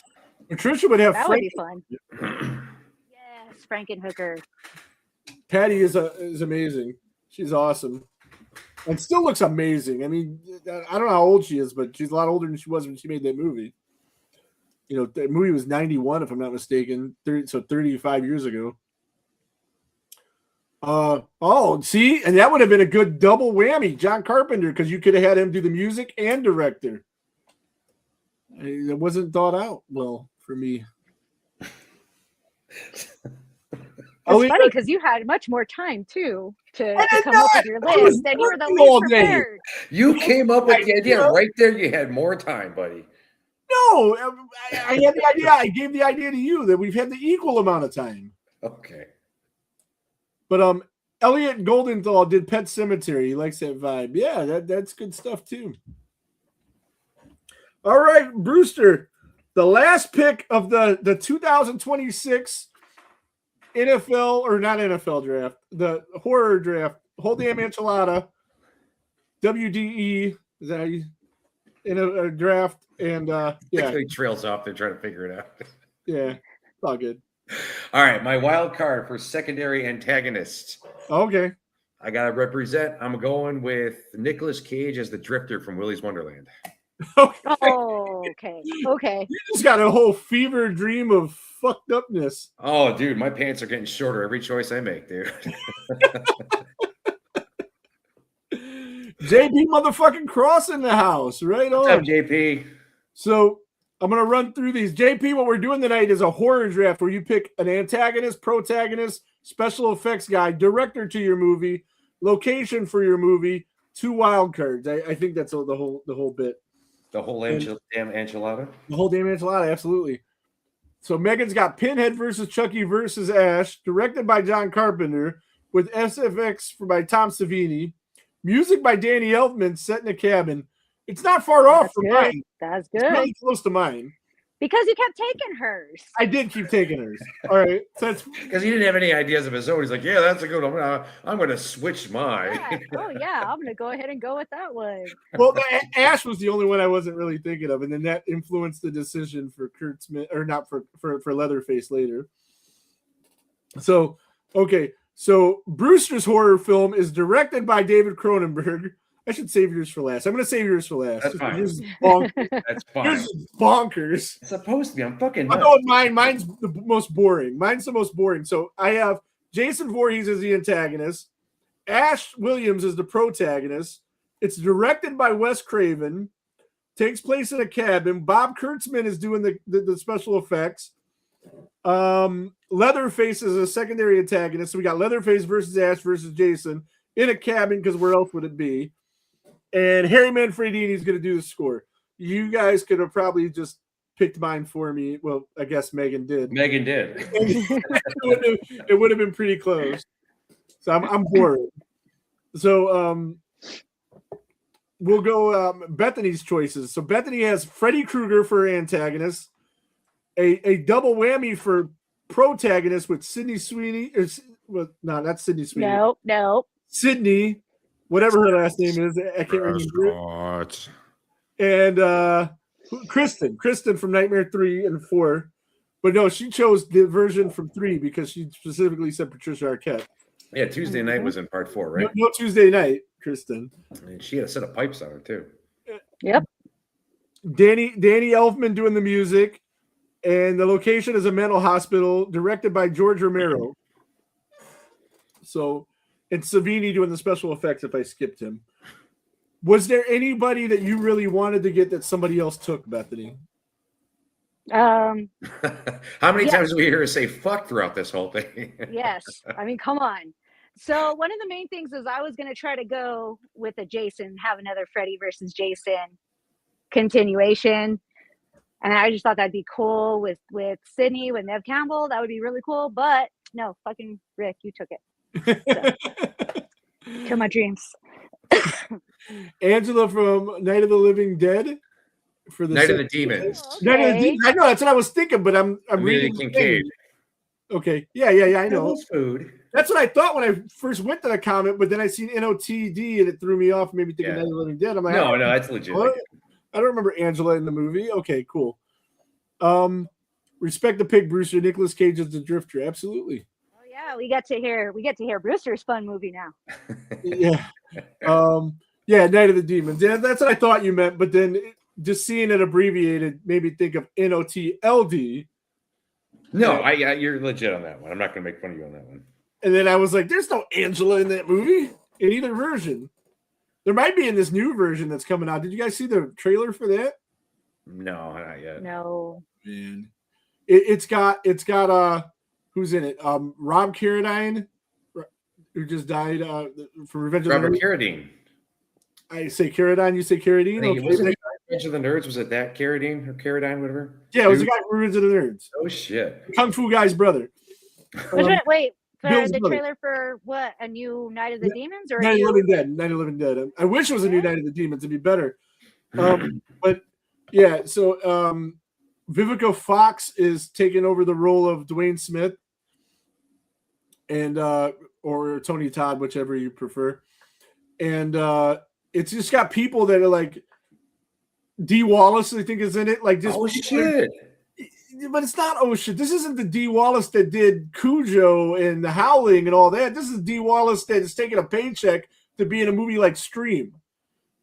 Patricia would have that would be fun. Yes, Frankenhooker. Patty is amazing. She's awesome. And still looks amazing. I mean, I don't know how old she is, but she's a lot older than she was when she made that movie. You know, the movie was 91, if I'm not mistaken. 35 years ago. See, and that would have been a good double whammy, John Carpenter, because you could have had him do the music and director. It wasn't thought out well for me. It's funny because you had much more time too to come up with your list, and you were the least prepared. You came up with the idea right there. You had more time, buddy. No, I had the idea. I gave the idea to you that we've had the equal amount of time. Okay. But Elliot Goldenthal did Pet Sematary. He likes that vibe. Yeah, that's good stuff too. All right, Brewster. The last pick of the 2026 NFL or not NFL draft, the horror draft. Whole damn enchilada. WDE is that how you in a draft and yeah. He trails off. They're trying to figure it out. Yeah, it's all good. All right, my wild card for secondary antagonist. Okay. I gotta represent. I'm going with Nicolas Cage as the Drifter from Willy's Wonderland. Okay. Oh, okay. You just got a whole fever dream of fucked upness. Oh, dude, my pants are getting shorter every choice I make, dude. JP motherfucking Cross in the house, right What's up, on. JP? So I'm gonna run through these. JP, what we're doing tonight is a horror draft where you pick an antagonist, protagonist, special effects guy, director to your movie, location for your movie, 2 wild cards. I think that's the whole bit. The whole damn enchilada. The whole damn enchilada, absolutely. So Megan's got Pinhead versus Chucky versus Ash, directed by John Carpenter, with SFX by Tom Savini, music by Danny Elfman, set in a cabin. It's not far off from mine. That's It's good. really close to mine. Because you kept taking hers. I did keep taking hers. All right, so that's Because he didn't have any ideas of his own. He's like, yeah, that's a good one. I'm going to switch mine. Yeah. Oh yeah, I'm gonna go ahead and go with that one. well. Ash was the only one I wasn't really thinking of, and then that influenced the decision for Kurt Smith, or not for Leatherface later. So okay, so Brewster's horror film is directed by David Cronenberg. I should save yours for last. I'm going to save yours for last. That's fine. Yours is bonkers. That's fine. Yours is bonkers. It's supposed to be. I'm fucking I'll nuts. go with mine. Mine's the most boring. Mine's the most boring. So I have Jason Voorhees as the antagonist. Ash Williams is the protagonist. It's directed by Wes Craven. Takes place in a cabin. Bob Kurtzman is doing the special effects. Leatherface is a secondary antagonist. So we got Leatherface versus Ash versus Jason in a cabin, because where else would it be? And Harry Manfredini is going to do the score. You guys could have probably just picked mine for me. Well, I guess Megan did. Megan did. It would have been pretty close. So I'm bored. So we'll go Bethany's choices. So Bethany has Freddy Krueger for antagonist, a double whammy for protagonist with Sydney Sweeney. Well, no, not Sydney Sweeney. No. Sydney, whatever her last name is, I can't remember. And Kristen from Nightmare 3 and 4. But no, she chose the version from 3 because she specifically said Patricia Arquette. Yeah, Tuesday night was in part 4, right? No Tuesday night, Kristen. And she had a set of pipes on her too. Yep. Danny Elfman doing the music, and the location is a mental hospital, directed by George Romero. So, and Savini doing the special effects if I skipped him. Was there anybody that you really wanted to get that somebody else took, Bethany? How many times do we hear her say fuck throughout this whole thing? Yes. I mean, come on. So one of the main things is I was going to try to go with a Jason, have another Freddy versus Jason continuation. And I just thought that'd be cool with Sydney, with Nev Campbell. That would be really cool. But no, fucking Rick, you took it. So, kill my dreams. Angela from Night of the Living Dead for the Night of the Demons. Night of the Demons. I know that's what I was thinking, but I'm Amelia reading the Kincaid. thing. Okay, yeah, I know. Devil's food. That's what I thought when I first went to the comment, but then I seen NOTD and it threw me off. Maybe thinking Yeah. Night of the Living Dead. I'm like, No, that's legit. what? I don't remember Angela in the movie. Okay, cool. Respect the Pig, Brewster. Nicolas Cage is the Drifter. Absolutely. Oh yeah, we get to hear Brewster's fun movie now. Yeah. Yeah, Night of the Demons. Yeah, that's what I thought you meant, but then just seeing it abbreviated made me think of NOTLD. No, you're legit on that one. I'm not going to make fun of you on that one. And then I was like, there's no Angela in that movie in either version. There might be in this new version that's coming out. Did you guys see the trailer for that? No, not yet. No. Man. It's got who's in it? Rob Carradine, who just died for Revenge of the Robert Nerds. Carradine. I say Carradine, you say Carradine? Hey, Okay. wasn't it Revenge of the Nerds? Was it that Carradine or Carradine, whatever? Yeah, it was the guy from Revenge of the Nerds. Oh shit. Kung Fu guy's brother. Wait, for Bill's the brother. trailer for what? A new Night of the Demons or a Night of the new... Living Dead. Night of the Living Dead. I wish it was a new Night of the Demons. It'd be better. But yeah, so Vivica Fox is taking over the role of Dwayne Smith, and or Tony Todd, whichever you prefer. And it's just got people that are like Dee Wallace, I think, is in it. Like just Oh shit. but it's not. Oh shit! This isn't the D. Wallace that did Cujo and The Howling and all that. This is D. Wallace that is taking a paycheck to be in a movie like Scream.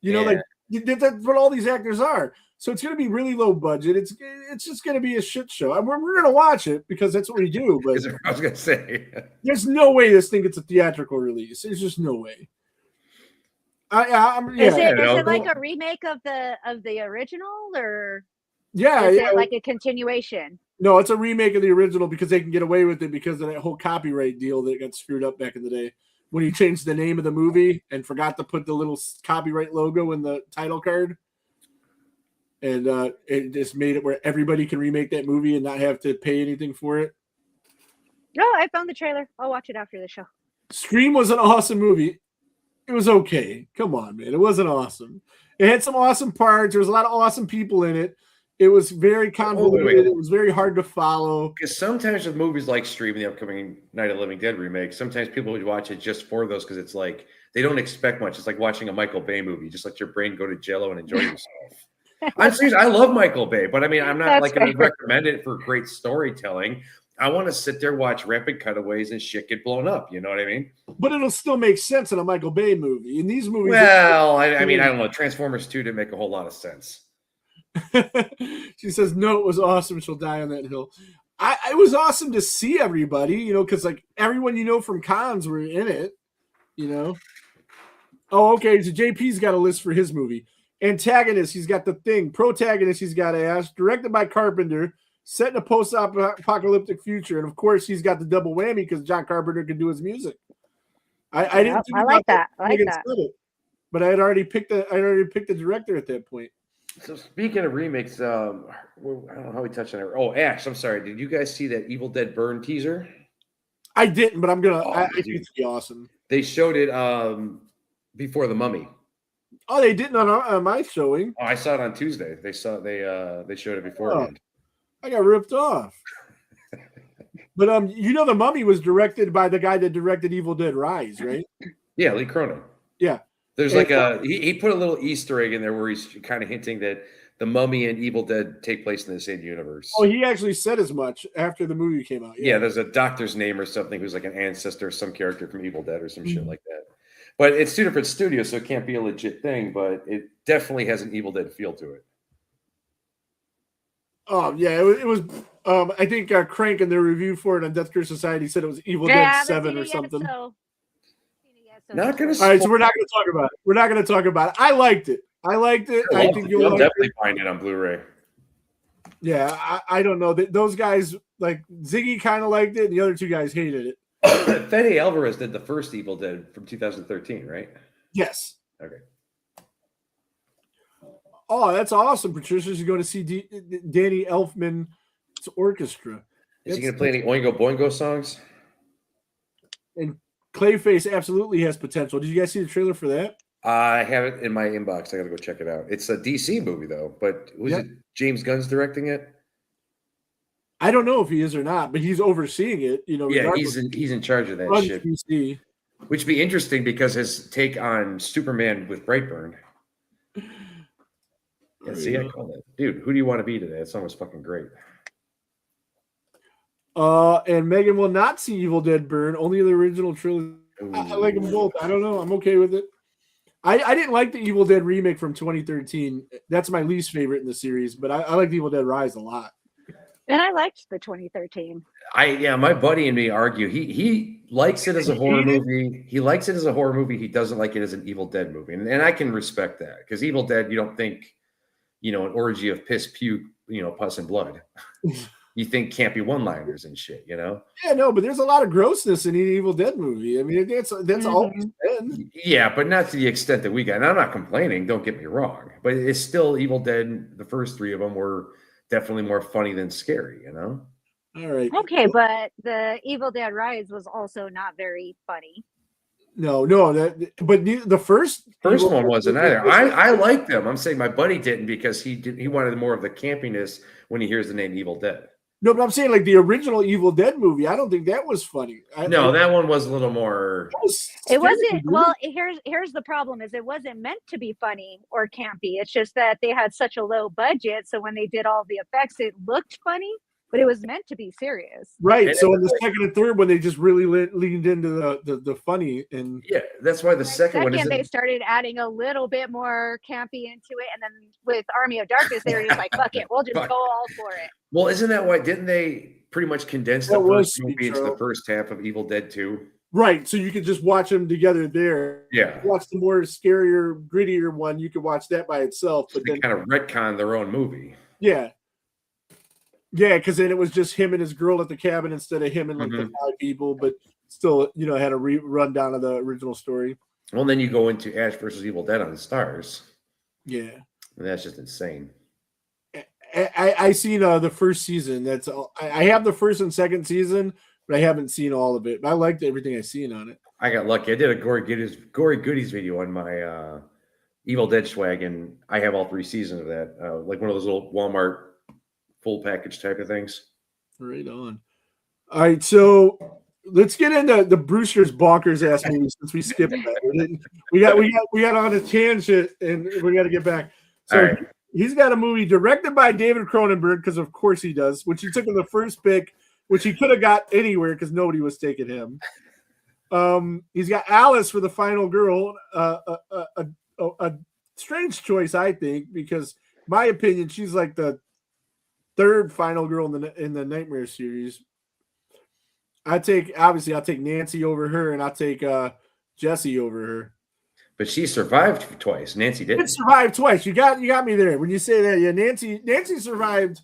You know, like that's what all these actors are. So it's going to be really low budget. It's just going to be a shit show. We're going to watch it because that's what we do. But I was going to say, there's no way this thing gets a theatrical release. There's just no way. Is it like a remake of the original, or is it like a continuation? No, it's a remake of the original because they can get away with it because of that whole copyright deal that got screwed up back in the day when he changed the name of the movie and forgot to put the little copyright logo in the title card. And it just made it where everybody can remake that movie and not have to pay anything for it. No, I found the trailer. I'll watch it after the show. Scream was an awesome movie. It was okay. Come on, man. It wasn't awesome. It had some awesome parts. There was a lot of awesome people in it. It was very convoluted. It was very hard to follow. Because sometimes with movies like Scream, the upcoming Night of the Living Dead remake, sometimes people would watch it just for those because it's like they don't expect much. It's like watching a Michael Bay movie. Just let your brain go to jello and enjoy yourself. I'm serious. I love Michael Bay, but I mean, I'm not going to recommend it for great storytelling. I want to sit there, watch rapid cutaways and shit get blown up. You know what I mean? But it'll still make sense in a Michael Bay movie. In these movies, well, I mean, I don't know. Transformers 2 didn't make a whole lot of sense. She says, "No, it was awesome. She'll die on that hill." It was awesome to see everybody, you know, because like everyone you know from cons were in it. You know. Oh, okay. So JP's got a list for his movie. Antagonist, he's got The Thing. Protagonist, he's got Ash. Directed by Carpenter. Set in a post-apocalyptic future. And, of course, he's got the double whammy because John Carpenter can do his music. I didn't think I like that. I like that. But I had already picked the director at that point. So speaking of remakes, I don't know how we touched on it. Oh, Ash, I'm sorry. Did you guys see that Evil Dead Burn teaser? I didn't, but I'm going to. I think it's be awesome. They showed it before The Mummy. Oh, they didn't on my showing. Oh, I saw it on Tuesday. They showed it beforehand. I got ripped off. But you know, The Mummy was directed by the guy that directed Evil Dead Rise, right? Yeah, Lee Cronin. Yeah. There's he put a little Easter egg in there where he's kind of hinting that The Mummy and Evil Dead take place in the same universe. Oh, he actually said as much after the movie came out. Yeah, there's a doctor's name or something who's like an ancestor of some character from Evil Dead or some shit like that. But it's 2 different studios, so it can't be a legit thing, but it definitely has an Evil Dead feel to it. Oh, yeah. It was I think Crank in their review for it on Death Curse Society said it was Evil Dead 7 or something. Not going to. All right, so we're not going to talk about it. We're not going to talk about it. I liked it. I think you'll definitely find it on Blu-ray. Yeah, I don't know. Those guys, like Ziggy kind of liked it, and the other 2 guys hated it. Fede Alvarez did the first Evil Dead from 2013, right? Yes. Okay. Oh, that's awesome. Patricia's going to see Danny Elfman's orchestra. Is he going to play any Oingo Boingo songs? And Clayface absolutely has potential. Did you guys see the trailer for that? I have it in my inbox. I got to go check it out. It's a DC movie, though. But was it James Gunn's directing it? I don't know if he is or not, but he's overseeing it. You know, yeah, he's in charge of that shit. DC. Which would be interesting because his take on Superman with Brightburn. Yeah, see, I called it. Dude, who do you want to be today? That song was fucking great. And Megan will not see Evil Dead Burn, only the original trilogy. I like them both. I don't know. I'm okay with it. I didn't like the Evil Dead remake from 2013. That's my least favorite in the series, but I like Evil Dead Rise a lot. And I liked the 2013. My buddy and me argue. He likes it as a horror movie. He likes it as a horror movie. He doesn't like it as an Evil Dead movie. And I can respect that because Evil Dead, you don't think, an orgy of piss, puke, pus and blood. You think campy one-liners and shit, Yeah, no, but there's a lot of grossness in the Evil Dead movie. I mean, that's always been. Yeah, but not to the extent that we got. And I'm not complaining. Don't get me wrong. But it's still Evil Dead. The first 3 of them were definitely more funny than scary, All right. Okay, but the Evil Dead Rise was also not very funny. No, but the first one wasn't either. I liked them. I'm saying my buddy didn't because he wanted more of the campiness when he hears the name Evil Dead. No, but I'm saying like the original Evil Dead movie. I don't think that was funny. That one was a little more. It wasn't. Well, here's the problem: is it wasn't meant to be funny or campy. It's just that they had such a low budget, so when they did all the effects, it looked funny, but it was meant to be serious. Right. And So it in was the like- second and third one, they just really leaned into the funny and Yeah, that's why the The second one second, is they started adding a little bit more campy into it, and then with Army of Darkness, they were just like, "Fuck it, we'll just Fuck. go all for it." well, isn't that why? Didn't they pretty much condense That the was first movie into Sweet the Joe. first half of Evil Dead 2? right. So you could just watch them together there. Yeah, Watch the more scarier, grittier one. You could watch that by itself, but they then kind of retconned their own movie. yeah, because then it was just him and his girl at the cabin instead of him and like the 5 people, but still, had a rundown of the original story. Well, then you go into Ash versus Evil Dead on the Stars, Yeah. and that's just insane. I seen the first season. That's all. I have the first and second season, but I haven't seen all of it. But I liked everything I seen on it. I got lucky. I did a Gory Goodies video on my Evil Dead swag, and I have all 3 seasons of that, like one of those little Walmart full package type of things. Right on. All right, so let's get into the Brewster's bonkers ass movie since we skipped that. We got on a tangent, and we got to get back. So All right. he's got a movie directed by David Cronenberg, because of course he does, which he took in the first pick, which he could have got anywhere because nobody was taking him. He's got Alice for the final girl, a strange choice, I think, because my opinion, she's like the third final girl in the Nightmare series. I'll take Nancy over her, and I'll take Jesse over her. But she survived twice. Nancy Did didn't. survive twice. You got me there when you say that. Yeah, Nancy survived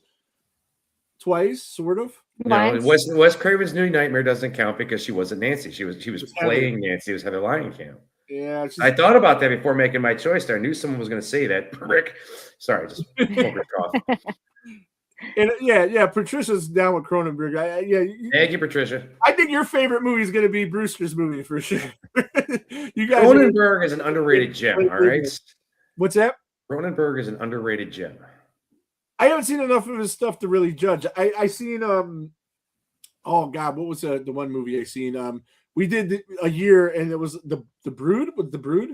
twice, sort of. No, Once. Wes Craven's New Nightmare doesn't count because she wasn't Nancy. She was playing Nancy. It was Heather Langenkamp. Yeah, it's just- I thought about that before making my choice there. I knew someone was going to say that. Rick. Sorry, just focused off. and yeah. Patricia's down with Cronenberg. Thank you, Patricia. I think your favorite movie is going to be Brewster's movie for sure. You guys, Cronenberg is an underrated gem, all right? what's that? Cronenberg is an underrated gem. I haven't seen enough of his stuff to really judge. I seen oh god, what was the one movie I seen? We did a year, and it was the Brood. Was the Brood?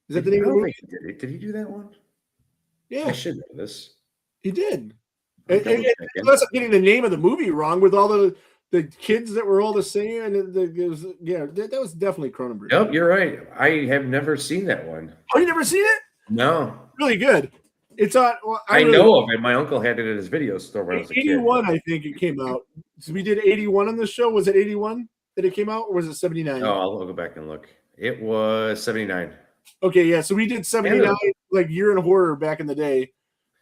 Is that the name of the movie? Did he do that one? Yeah, I should know this. he did. I'm double checking. Unless I'm getting the name of the movie wrong with all the kids that were all the same. And that was definitely Cronenberg. Nope, you're right. I have never seen that one. Oh, you never seen it? No. Really good. It's on. Well, I know of it. My uncle had it at his video store when I was a kid. 81, I think it came out. So we did 81 on the show. Was it 81 that it came out, or was it 79? Oh, I'll go back and look. It was 79. Okay, yeah. So we did 79, like Year in Horror back in the day,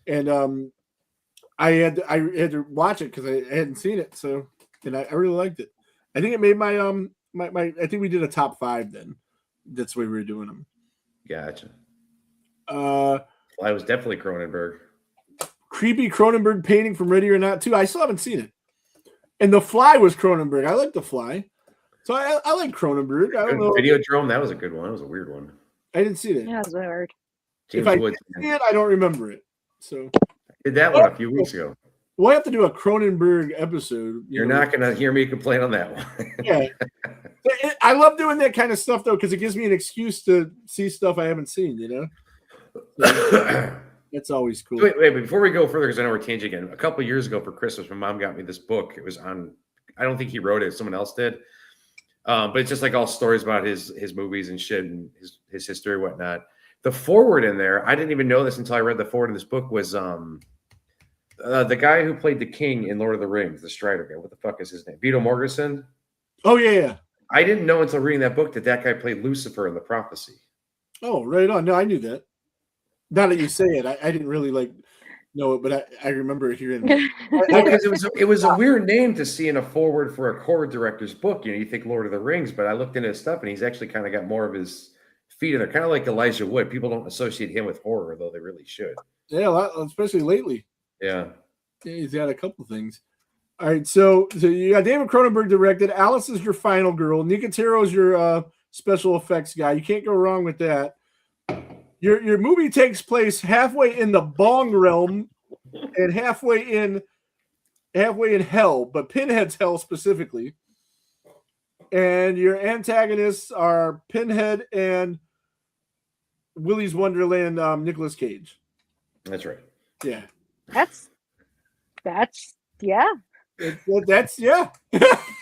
and I had to watch it because I hadn't seen it. So, and I really liked it. I think it made my I think we did a top 5 then. That's the way we were doing them. Gotcha. Uh, Well, I was definitely Cronenberg. creepy Cronenberg painting from Ready or Not 2. I still haven't seen it. And The Fly was Cronenberg. I like The Fly. So I like Cronenberg. I don't know. Videodrome, that was a good one. That was a weird one. I didn't see it. Yeah, it was weird. James If I Woods see it, I don't remember it. So did that one a few weeks ago. we'll have to do a Cronenberg episode. You're not going to hear me complain on that one. Yeah. I love doing that kind of stuff though, because it gives me an excuse to see stuff I haven't seen, That's always cool. Wait, before we go further, because I know we're changing again. A couple of years ago for Christmas, my mom got me this book. It was on, I don't think he wrote it, someone else did. But it's just like all stories about his movies and shit and his history and whatnot. The forward in there, I didn't even know this until I read the forward in this book, was the guy who played the king in Lord of the Rings, the Strider guy. What the fuck is his name? Vito Mortensen? Oh yeah. I didn't know until reading that book that guy played Lucifer in The Prophecy. Oh, right on. No, I knew that. Now that you say it, I didn't really know it, but I remember hearing it. Because it was a weird name to see in a forward for a horror director's book. You think Lord of the Rings, but I looked into his stuff and he's actually kind of got more of his feet in there, kind of like Elijah Wood. People don't associate him with horror, though they really should. Yeah, a lot, especially lately. Yeah. Yeah, he's got a couple things. All right, so you got David Cronenberg directed. Alice is your final girl. Nicotero is your special effects guy. You can't go wrong with that. Your movie takes place halfway in the Bong realm and halfway in hell, but Pinhead's hell specifically. And your antagonists are Pinhead and Willy's Wonderland, Nicolas Cage. That's right. Yeah. That's Yeah. That's yeah.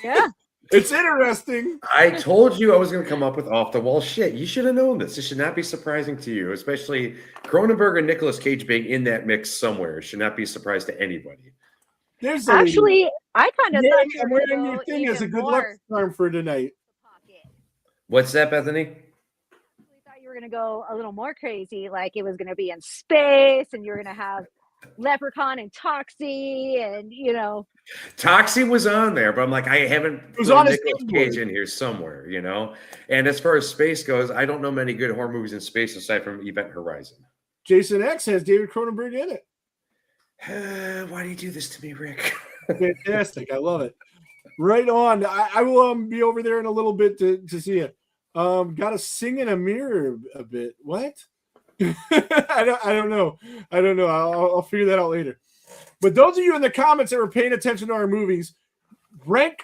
Yeah. It's interesting. I told you I was going to come up with off the wall shit. You should have known this. This should not be surprising to you, especially Cronenberg and Nicolas Cage being in that mix somewhere. It should not be a surprise to anybody. There's Actually, I kind of thought you I'm were wearing going your to thing go as a even good luck more charm for tonight. pocket. What's that, Bethany? I thought you were going to go a little more crazy, like it was going to be in space, and you're going to have Leprechaun and Toxie, and Toxie was on there, but I'm like, I haven't was thrown on his Nicolas keyboard. Cage in here somewhere, And as far as space goes, I don't know many good horror movies in space aside from Event Horizon. Jason X has David Cronenberg in it. Why do you do this to me, Rick? Fantastic. I love it. Right on. I will be over there in a little bit to see it. Got to sing in a mirror a bit. What? I don't know. I'll figure that out later. But those of you in the comments that were paying attention to our movies, rank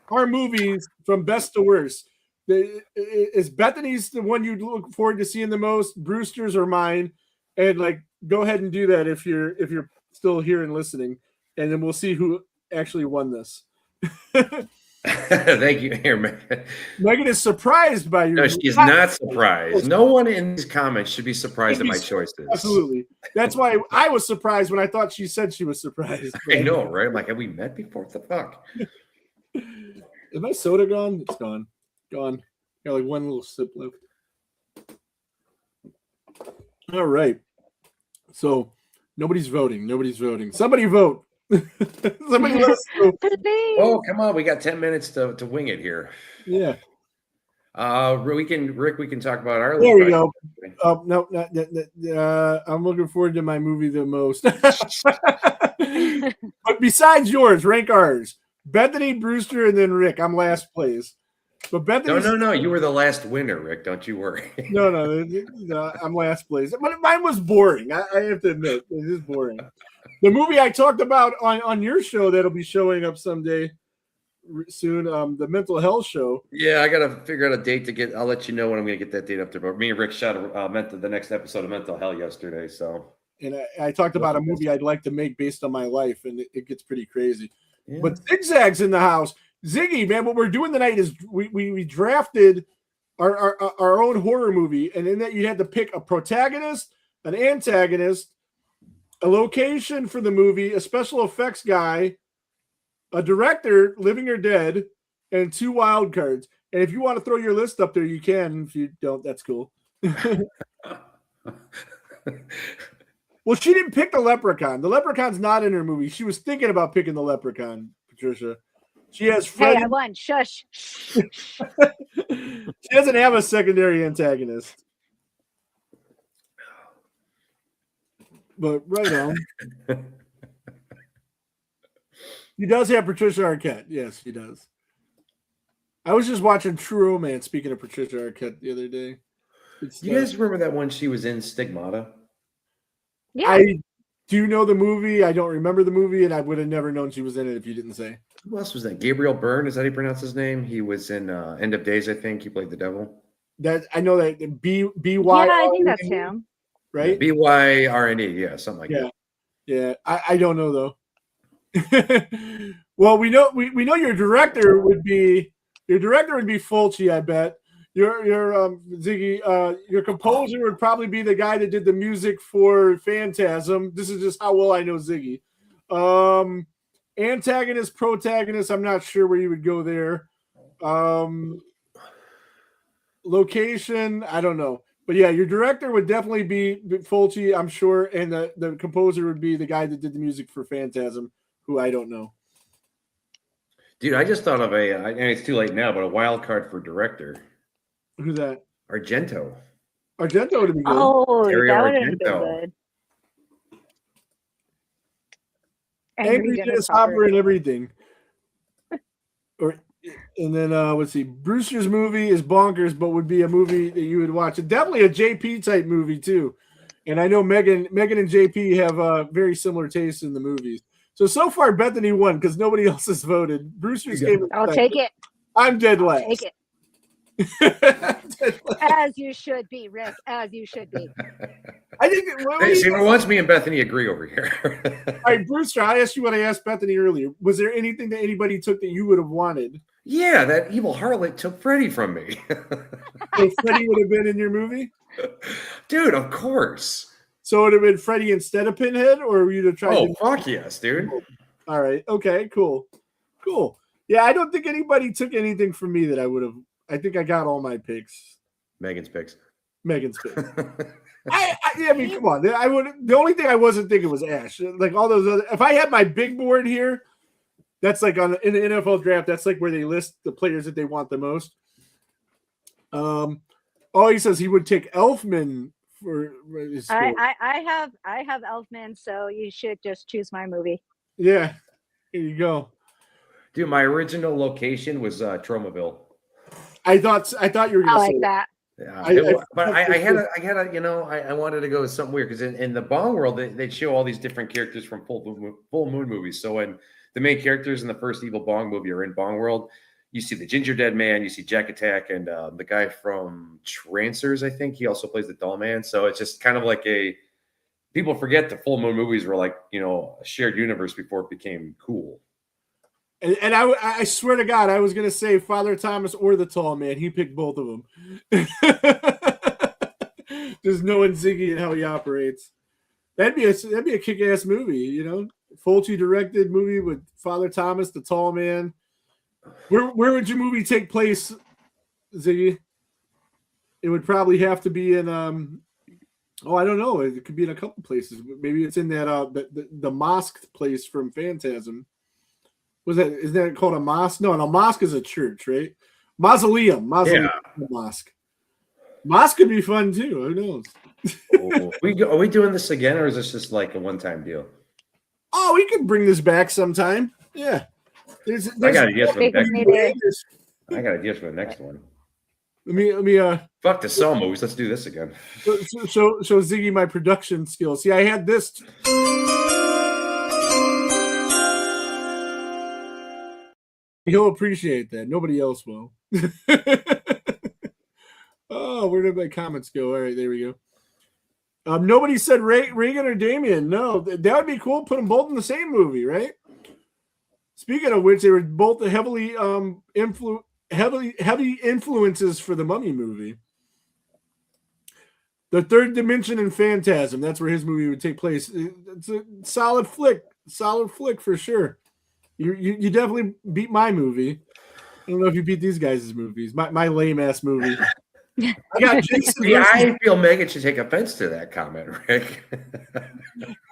our movies from best to worst. Is Bethany's the one you look forward to seeing the most? Brewster's or mine? And go ahead and do that if you're still here and listening, and then we'll see who actually won this. Thank you, here, Megan. Megan is surprised by your. No, she's not surprised. No one in these comments should be surprised at my choices. Absolutely. That's why I was surprised when I thought she said she was surprised. I know, right? I'm like, have we met before? What the fuck? Is my soda gone? It's gone. Gone. Got one little sip left. All right. So nobody's voting. Somebody vote. Somebody let us know. Oh, come on. We got 10 minutes to wing it here. Yeah. We can talk about our. There we go. No, I'm looking forward to my movie the most. But besides yours, rank ours. Bethany, Brewster, and then Rick. I'm last place. But Bethany. No. You were the last winner, Rick. Don't you worry. No, I'm last place. But mine was boring. I have to admit, it is boring. The movie I talked about on your show that'll be showing up someday soon, the mental health show. Yeah, I gotta figure out a date to get. I'll let you know when I'm gonna get that date up there. But me and Rick shot the next episode of Mental Hell yesterday. So, and I talked about a movie I'd like to make based on my life, and it gets pretty crazy. yeah. But Zigzag's in the house. Ziggy, man, what we're doing tonight is we drafted our own horror movie, and in that you had to pick a protagonist, an antagonist, a location for the movie, a special effects guy, a director, living or dead, and 2 wild cards. And if you want to throw your list up there, you can. If you don't, that's cool. Well, she didn't pick the Leprechaun. The Leprechaun's not in her movie. She was thinking about picking the Leprechaun, Patricia. She has Freddy. Hey, I won. Shush. She doesn't have a secondary antagonist. But right on. He does have Patricia Arquette. Yes, he does. I was just watching True Romance, speaking of Patricia Arquette, the other day. You guys remember that one she was in, Stigmata? Yeah. I do know the movie. I don't remember the movie, and I would have never known she was in it if you didn't say. Who else was that? Gabriel Byrne, is that how you pronounce his name? He was in End of Days, I think. He played the devil. That I know that B Yeah, Y. I think that's him. Right? BYRNE, yeah, something like that. Yeah. I don't know though. Well, we know your director would be Fulci, I bet. Your Ziggy, your composer would probably be the guy that did the music for Phantasm. This is just how well I know Ziggy. Antagonist, protagonist, I'm not sure where you would go there. Location, I don't know. But yeah, your director would definitely be Fulci, I'm sure, and the composer would be the guy that did the music for Phantasm, who I don't know. Dude, I just thought of and it's too late now, but a wild card for director. Who's that? Argento. Argento would be good. Oh, Dario that would have been Argento. good. Angry Dennis Hopper and everything. And then let's see. Brewster's movie is bonkers, but would be a movie that you would watch. Definitely a JP type movie too. And I know Megan and JP have very similar tastes in the movies. So far Bethany won because nobody else has voted. Brewster's game. I'll take it. I'm dead last. Take it. As you should be, Rick. As you should be. I think. See, for once, me and Bethany agree over here. All right, Brewster, I asked you what I asked Bethany earlier. Was there anything that anybody took that you would have wanted? Yeah, that evil harlot took Freddy from me. So Freddy would have been in your movie? Dude, of course. So it would have been Freddy instead of Pinhead, or you'd have tried to... fuck yes, dude. All right. Okay, cool. Cool. Yeah, I don't think anybody took anything from me that I would have. I think I got all my picks. Megan's picks. Megan's picks. I mean, come on. I would. The only thing I wasn't thinking was Ash. Like all those other. If I had my big board here, that's like in the NFL draft. That's like where they list the players that they want the most. Oh, he says he would take Elfman for his score. I have Elfman, so you should just choose my movie. Yeah, here you go. Dude, my original location was Tromaville. I thought you were going to say like that. Yeah, I had a, you know, I wanted to go with something weird because in the Bong world they'd show all these different characters from full moon movies. So when the main characters in the first Evil Bong movie are in Bong world, you see the Ginger Dead Man, you see Jack Attack, and the guy from Trancers, I think he also plays the Doll Man. So it's just kind of like people forget the full moon movies were like, you know, a shared universe before it became cool. And I swear to God, I was going to say Father Thomas or the Tall Man. He picked both of them. Just knowing Ziggy and how he operates. That'd be a kick-ass movie, you know? Fulci directed movie with Father Thomas, the Tall Man. Where would your movie take place, Ziggy? It would probably have to be in I don't know. It could be in a couple places. Maybe it's in that the mosque place from Phantasm. Is that called a mosque? No, a mosque is a church, right? Mausoleum. Yeah. Mosque. Mosque could be fun too. Who knows? Are we doing this again, or is this just like a one-time deal? Oh, we could bring this back sometime. Yeah. I got ideas for the next. I got ideas for the next one. Let me fuck the Saw movies. Let's do this again. Show Ziggy my production skills. See, I had this. He'll appreciate that. Nobody else will. Oh, where did my comments go? All right, there we go. Nobody said Reagan or Damien. No, that would be cool. Put them both in the same movie, right? Speaking of which, they were both heavy influences for the Mummy movie. The Third Dimension and Phantasm. That's where his movie would take place. It's a solid flick for sure. You definitely beat my movie. I don't know if you beat these guys' movies. My lame ass movie. I got Jason. I feel Megan should take offense to that comment, Rick.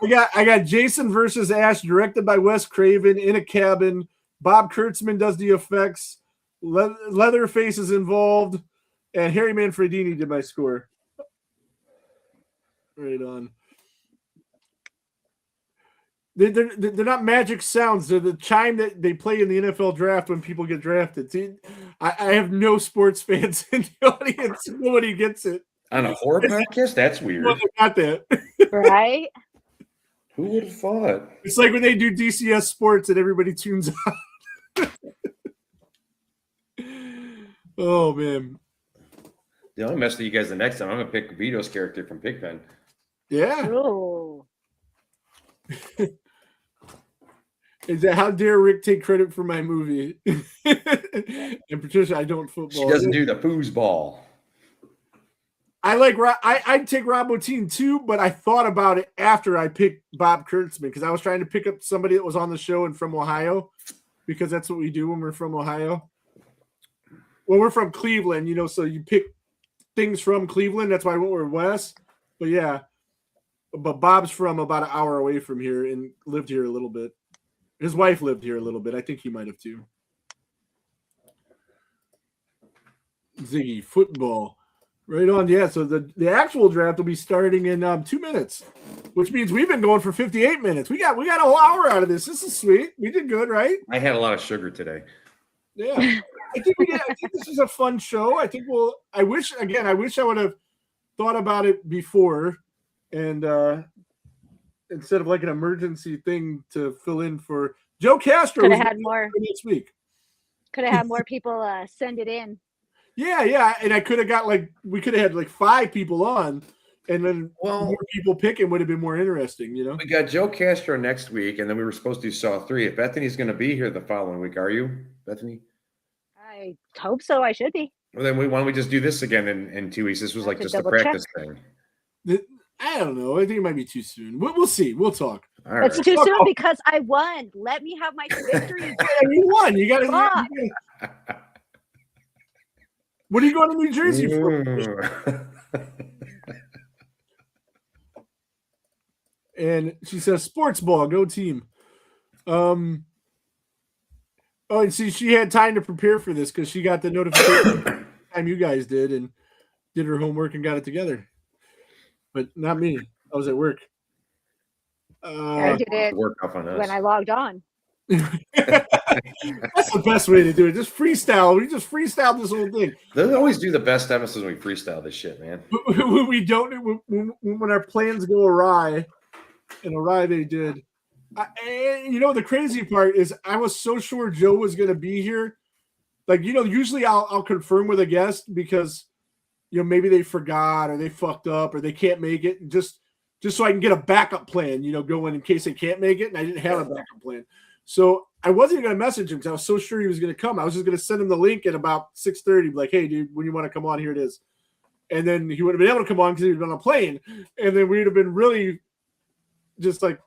I got Jason versus Ash, directed by Wes Craven, in a cabin. Bob Kurtzman does the effects. Leatherface is involved, and Harry Manfredini did my score. Right on. They're not magic sounds. They're the chime that they play in the NFL draft when people get drafted. See, I have no sports fans in the audience. Nobody gets it. On a horror podcast? That's weird. Well, got that. Right? Who would have thought? It's like when they do DCS sports and everybody tunes out. Oh, man. The only mess with you guys the next time, I'm going to pick Vito's character from Pigpen. Yeah. Oh. Is that how dare Rick take credit for my movie? And Patricia, I don't football. She doesn't do the foosball. I like I'd take Rob Bottin too, but I thought about it after I picked Bob Kurtzman because I was trying to pick up somebody that was on the show and from Ohio, because that's what we do when we're from Ohio. Well, we're from Cleveland, you know, so you pick things from Cleveland. That's why I went with Wes. But yeah, but Bob's from about an hour away from here and lived here a little bit. His wife lived here a little bit. I think he might have too. Ziggy, football. Right on. Yeah, so the actual draft will be starting in 2 minutes, which means we've been going for 58 minutes. We got a whole hour out of this. This is sweet. We did good, right? I had a lot of sugar today. Yeah. I think this is a fun show. I think I wish I would have thought about it before and instead of like an emergency thing to fill in for Joe Castro. Could have had more next week. Could have had more people send it in. Yeah, and I could have got we could have had 5 people on, and then more people picking would have been more interesting, you know. We got Joe Castro next week, and then we were supposed to do Saw 3. If Bethany's going to be here the following week, are you, Bethany? I hope so. I should be. Well, then why don't we just do this again in 2 weeks? This was like just a practice thing. I don't know. I think it might be too soon. We'll see. We'll talk. All right. It's too soon because I won. Let me have my victory. You won. You got to. What are you going to New Jersey for? And she says, "Sports ball, go team." Oh, and see, she had time to prepare for this because she got the notification time you guys did and did her homework and got it together. But not me. I was at work. I did it work off on us. when I logged on. That's the best way to do it. Just freestyle. We just freestyle this whole thing. They always do the best episodes when we freestyle this shit, man. When we don't, when our plans go awry, and awry they did. And you know, the crazy part is I was so sure Joe was going to be here. Like, you know, usually I'll confirm with a guest because, you know, maybe they forgot or they fucked up or they can't make it. Just so I can get a backup plan, you know, going in case they can't make it. And I didn't have a backup plan. So I wasn't going to message him because I was so sure he was going to come. I was just going to send him the link at about 6:30, like, hey, dude, when you want to come on, here it is. And then he would have been able to come on because he would have been on a plane. And then we'd have been really just like,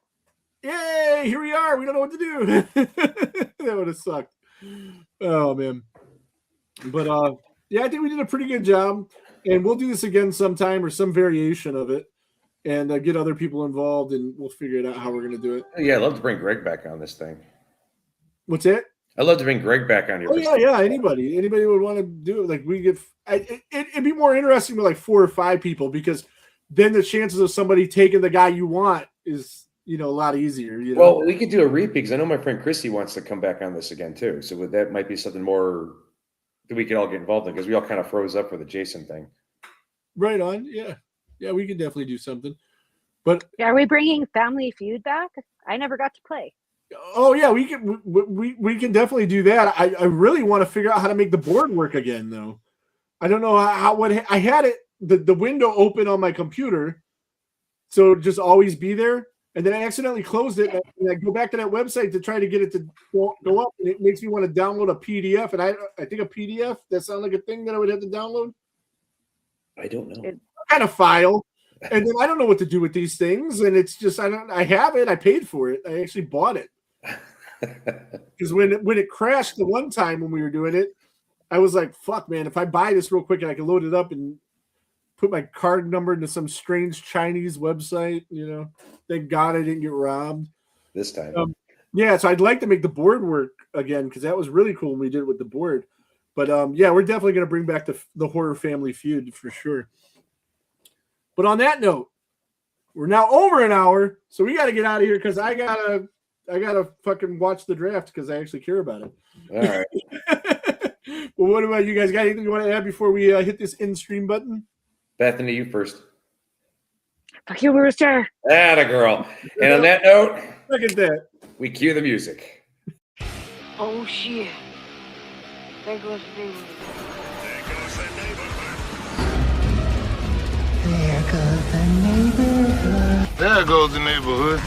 yay, here we are. We don't know what to do. That would have sucked. Oh, man. But, yeah, I think we did a pretty good job. And we'll do this again sometime or some variation of it and get other people involved, and we'll figure it out how we're going to do it. Yeah, I'd love to bring Greg back on this thing. What's that? I'd love to bring Greg back on here. Oh, yeah, anybody would want to do it. Like, we get it'd be more interesting with like 4 or 5 people because then the chances of somebody taking the guy you want is, you know, a lot easier. You know? Well, we could do a repeat because I know my friend Chrissy wants to come back on this again too. So that might be something more that we could all get involved in because we all kind of froze up for the Jason thing. Right on. Yeah, we could definitely do something. But are we bringing Family Feud back? I never got to play. Oh yeah, we can definitely do that. I really want to figure out how to make the board work again though. I don't know how I had it the window open on my computer, so it'd just always be there. And then I accidentally closed it, and I go back to that website to try to get it to go up, and it makes me want to download a PDF. And I think a PDF, that sounds like a thing that I would have to download. I don't know. Kind of file. And then I don't know what to do with these things. And it's just, I have it. I paid for it. I actually bought it. Because when it crashed the one time when we were doing it, I was like, fuck, man, if I buy this real quick and I can load it up and put my card number into some strange Chinese website, you know, thank God I didn't get robbed this time. Yeah, so I'd like to make the board work again because that was really cool when we did it with the board. But yeah, we're definitely going to bring back the Horror Family Feud for sure. But on that note, we're now over an hour, so we got to get out of here because I gotta fucking watch the draft because I actually care about it. All right. Well, what about you guys? Got anything you want to add before we hit this end stream button? Bethany, you first. Fuck you, Rooster. Atta girl. And on that note, look at that. We cue the music. Oh shit. There goes the neighborhood. There goes the neighborhood. There goes the neighborhood.